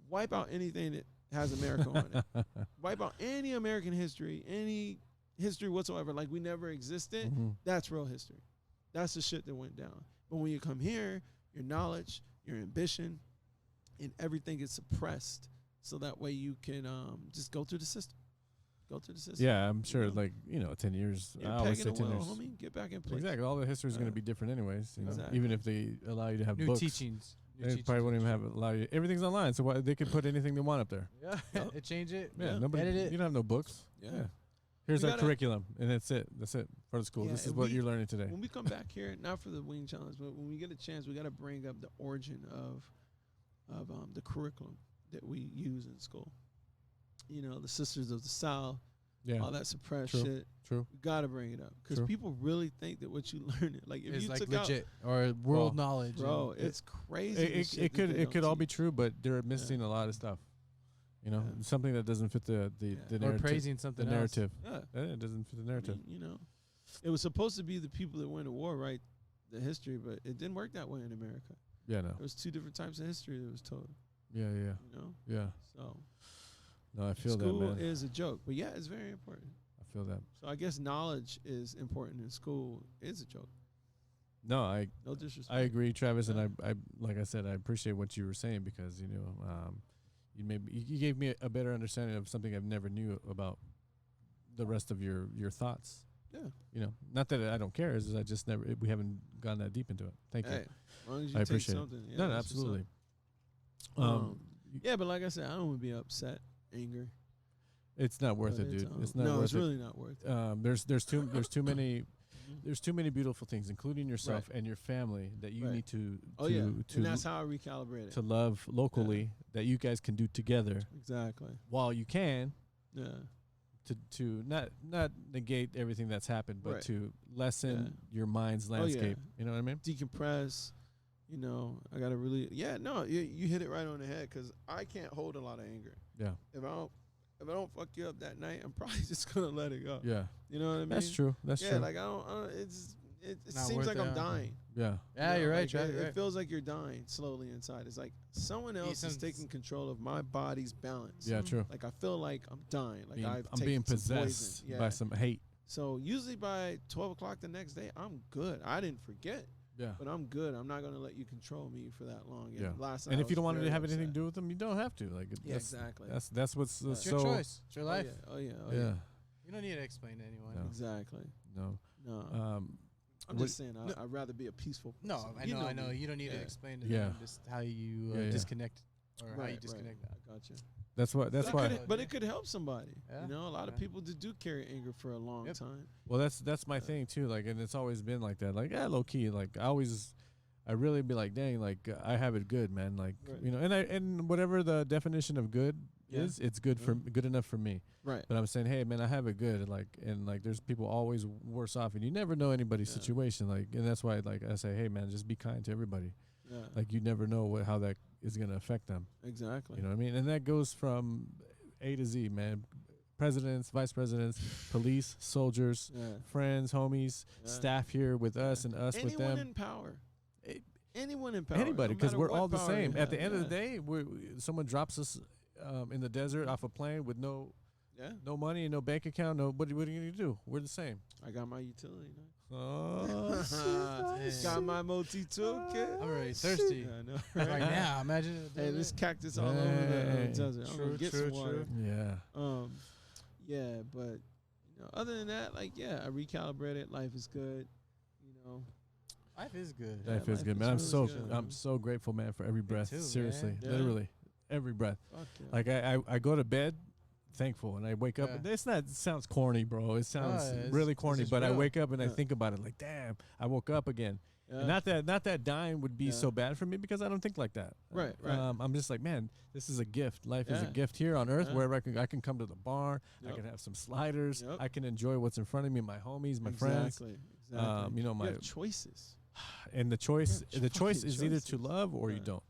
wipe out anything that has America on it. Wipe out any American history, any history whatsoever, like we never existed. That's real history. That's the shit that went down. But when you come here, your knowledge, your ambition, and everything is suppressed, so that way you can just go through the system. Go through the system. Yeah, I'm sure, 10 years. I always say 10 years. Homie, get back in place. Exactly. All the history is going to be different anyways. You know? Even if they allow you to have new books. Teachings. They probably wouldn't even allow you. Everything's online, so they can put anything they want up there. Yeah, they change it. Yeah, nobody. Edit it. You don't have no books. Yeah. Here's our curriculum, and that's it. That's it for the school. This is what you're learning today. When we come back here, not for the Wing Challenge, but when we get a chance, we got to bring up the origin of the curriculum that we use in school. You know, the Sisters of the South, all that suppressed shit. True. You got to bring it up because people really think that what you learn, like if it's you like took legit or world knowledge, bro, it's crazy. It could all be true, but they're missing a lot of stuff. You know, something that doesn't fit the narrative. Or praising something narrative. Else. It doesn't fit the narrative. I mean, you know, it was supposed to be the people that went to war, right? The history, but it didn't work that way in America. Yeah, no. There was 2 different types of history that was told. Yeah. You know. Yeah. So. No, I feel school that, man. School is a joke, but yeah, it's very important. I feel that. So I guess knowledge is important in school. It's a joke. No disrespect. I agree, Travis, and I like I said, I appreciate what you were saying because you gave me a better understanding of something I've never knew about the rest of your thoughts. Yeah. You know, not that I don't care, is I just we haven't gone that deep into it. Thank you. As long as you I take appreciate something. It. No, absolutely. Yeah, but like I said, I don't want to be upset, angry. It's not worth it, dude. It's not. No, worth it's really not worth it. There's too many beautiful things, including yourself and your family, that you need to. And that's how I recalibrate it. To love locally, that you guys can do together. Exactly. While you can. Yeah. To not negate everything that's happened, but to lessen your mind's landscape. You know what I mean? Decompress. You know, I gotta really. Yeah. No, you hit it right on the head because I can't hold a lot of anger. Yeah. if I don't fuck you up that night, I'm probably just gonna let it go. Yeah. You know what I mean? That's true. That's true. Like I don't it seems like I'm dying. Yeah. Yeah, you're right. It feels like you're dying slowly inside. It's like someone else is taking control of my body's balance. Yeah, true. Like I feel like I'm dying. Like I'm being possessed by some hate. So usually by 12 o'clock the next day, I'm good. I didn't forget. Yeah. But I'm good. I'm not going to let you control me for that long. And And if you don't want to have anything to do with them, you don't have to. Like, exactly. That's what's it's your choice. It's your life. Oh yeah. You don't need to explain to anyone. No. Exactly. No. I'm just saying, I'd rather be a peaceful person. No, I know. You don't need to explain to them just how you disconnect or how you disconnect that. I got you. That's why. But it could help somebody. Yeah. You know, a lot of people do carry anger for a long time. Well, that's my thing too. Like, and it's always been like that. Like, low key. Like, I really be like, dang, like I have it good, man. Like, you know, and whatever the definition of good is, it's good for good enough for me. Right. But I'm saying, hey, man, I have it good. And there's people always worse off, and you never know anybody's situation. Like, and that's why, like, I say, hey, man, just be kind to everybody. Yeah. Like, you never know how that is gonna affect them. Exactly. You know what I mean? And that goes from A to Z, man. Presidents, vice presidents, police, soldiers, friends, homies, staff here with us and us with them. Anyone in power. Anyone in power. Anybody, because we're all the same. At the end of the day, someone drops us in the desert off a plane with no money and no bank account. What are you going to do? We're the same. I got my utility. Oh, got my multi toolkit. I'm already thirsty. I know, right? Right now, imagine. Hey, this cactus all over the desert. I'm gonna get some water. Yeah. Yeah, but other than that, like, I recalibrated. Life is good. You know. Life is good. Life is good, man. I'm so grateful, man, for every breath. Too, seriously, literally, every breath. Fuck yeah. Like I go to bed thankful, and I wake up. And it sounds corny, bro. It sounds really corny, but real. I wake up and I think about it, like, damn, I woke up again. And not that dying would be so bad for me, because I don't think like that. Right. I'm just like, man, this is a gift. Life is a gift here on earth. Wherever I can come to the bar, I can have some sliders, I can enjoy what's in front of me, my homies, my friends. Exactly. You know, my choices. And the choice is either to love or you don't.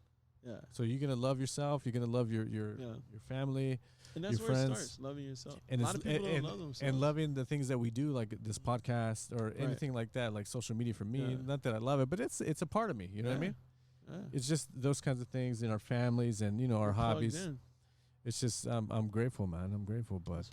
Yeah. So you're gonna love yourself. You're gonna love your family. And that's your where friends. it starts, loving yourself. And a lot of people don't love themselves. And loving the things that we do, like this podcast or anything like that, like social media for me. Not that I love it, but it's a part of me. You know what I mean? Yeah. It's just those kinds of things in our families and, our hobbies. It's just, I'm grateful, man. I'm grateful. But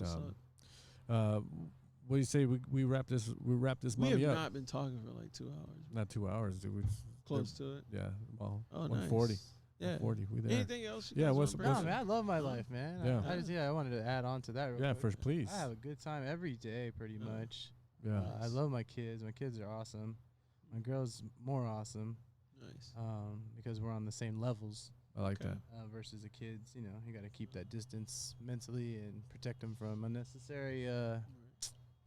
what do you say we wrap this mummy up? We have not been talking for like 2 hours. Not 2 hours, dude. Close to it. Yeah. Well, 140. Nice. Yeah. 40. We there. Anything else? What's man, I love my life, man. Yeah. I wanted to add on to that real quick. First, please. I have a good time every day, pretty much. Yeah. I love my kids. My kids are awesome. My girl's more awesome. Nice. Because we're on the same levels. I like that. Versus the kids, you got to keep that distance mentally and protect them from unnecessary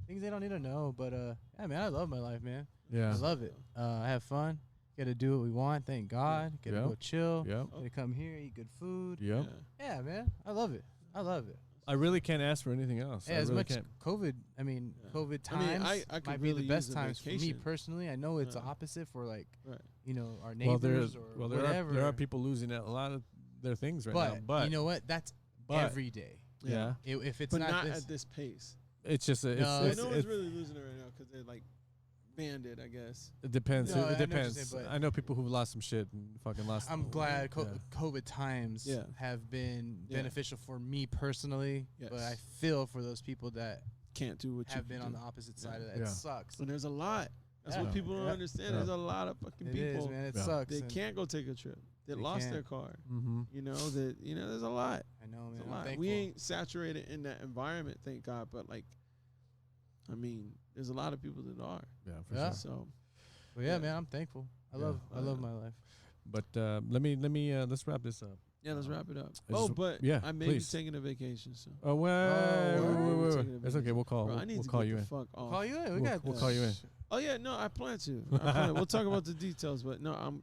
things they don't need to know. But yeah, man, I love my life, man. Yeah. I love it. I have fun. Get to do what we want. Thank God. Get to go chill. Yep. Get to come here, eat good food. Yep. Yeah, man. I love it. I really can't ask for anything else. Yeah, as much COVID times I might really be the best times for me personally. I know it's the opposite for our neighbors or whatever. There are people losing a lot of their things right now. But you know what? That's every day. Yeah. If it's but not this at this pace. It's just no one's really losing it right now because they're like banded, I guess. It depends. No, it depends. I know people who've lost some shit and fucking lost. I'm glad COVID times have been beneficial for me personally, but I feel for those people that can't do what have been on the opposite side of that. It sucks. And there's a lot. That's what people don't understand. There's a lot of fucking people. Man. It sucks. They can't go take a trip. They lost their car. There's a lot. I know, man. There's a lot. We ain't saturated in that environment, thank God. But there's a lot of people that are. Yeah, for sure. So, man, I'm thankful. I love my life. But let's wrap this up. Yeah, let's wrap it up. I may be taking a vacation soon. Oh, wait. It's okay. We'll call. Bro, we'll call you in. We'll call you in. We'll call you in. Oh yeah, no, I plan to. We'll talk about the details, but no, I'm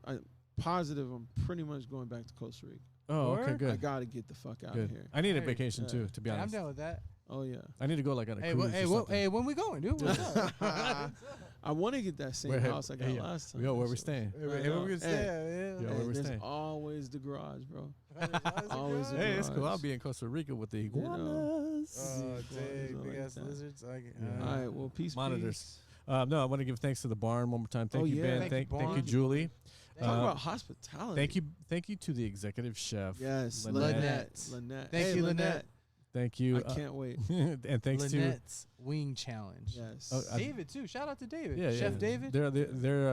positive. I'm pretty much going back to Costa Rica. Oh, okay, good. I gotta get the fuck out of here. I need a vacation too, to be honest. I'm down with that. Oh yeah. I need to go like on a cruise. Hey, when we going, dude? What's up? I want to get that same house I got last time. Yo, where we staying? Where we gonna stay? Yo, where we there's staying? always the garage, bro. Always the Hey, garage. it's cool. I'll be in Costa Rica with the iguanas. Oh, dang, big ass lizards. All right, well, peace. Monitors. No, I want to give thanks to the barn one more time. Thank you, Ben. Thank you, Julie. Talk about hospitality. Thank you to the executive chef. Yes, Lynette. Thank you, Lynette. Thank you. I can't wait. And thanks Lynette's Wing Challenge. Yes. David too. Shout out to David. Yeah, Chef David. They're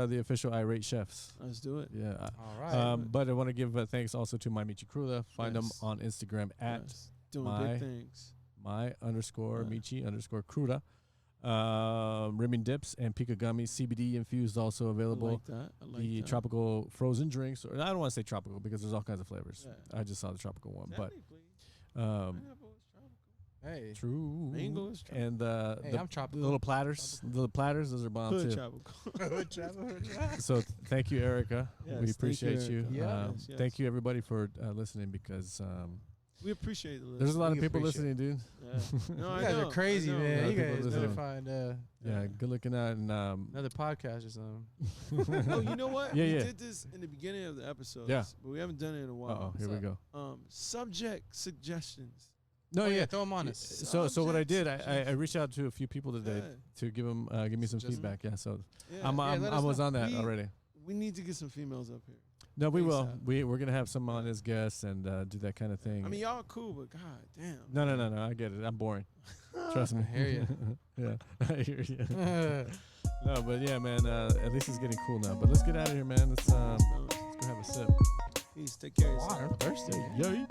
the official irate chefs. Let's do it. Yeah. All right. But I want to give thanks also to my Michi Kruda. Find them on Instagram at doing big things. my_Michi_Kruda. Rimming dips and Pika gummies, CBD infused, also available. I like that. The tropical frozen drinks, or I don't want to say tropical because there's all kinds of flavors. I just saw the tropical one, but hey, true. Mango is tropical. I'm And the tropical. little platters, those are bomb Hood too. tropical. So thank you, Erica. Yes, we appreciate thank you. you, Erica. Yes. Thank you everybody for listening because we appreciate the list. there's a lot of people listening, dude. Yeah. No, You guys are crazy, man. You guys listening. better find Good looking at and another podcast or something. No, you know what? Yeah, we yeah. did this in the beginning of the episode. Yeah. But we haven't done it in a while. here we go. Subject suggestions. No, throw them on us. So what I did, I reached out to a few people today to give me some feedback. Yeah, so I was on that already. We need to get some females up here. No, we will. We're gonna have some on as guests and do that kind of thing. I mean, y'all cool, but god damn. No. I get it. I'm boring. Trust me. I hear you. Yeah, I hear you. No, but yeah, man. At least it's getting cool now. But let's get out of here, man. Let's go have a sip. Peace. Take care of Water. yourself. I'm thirsty. Yo.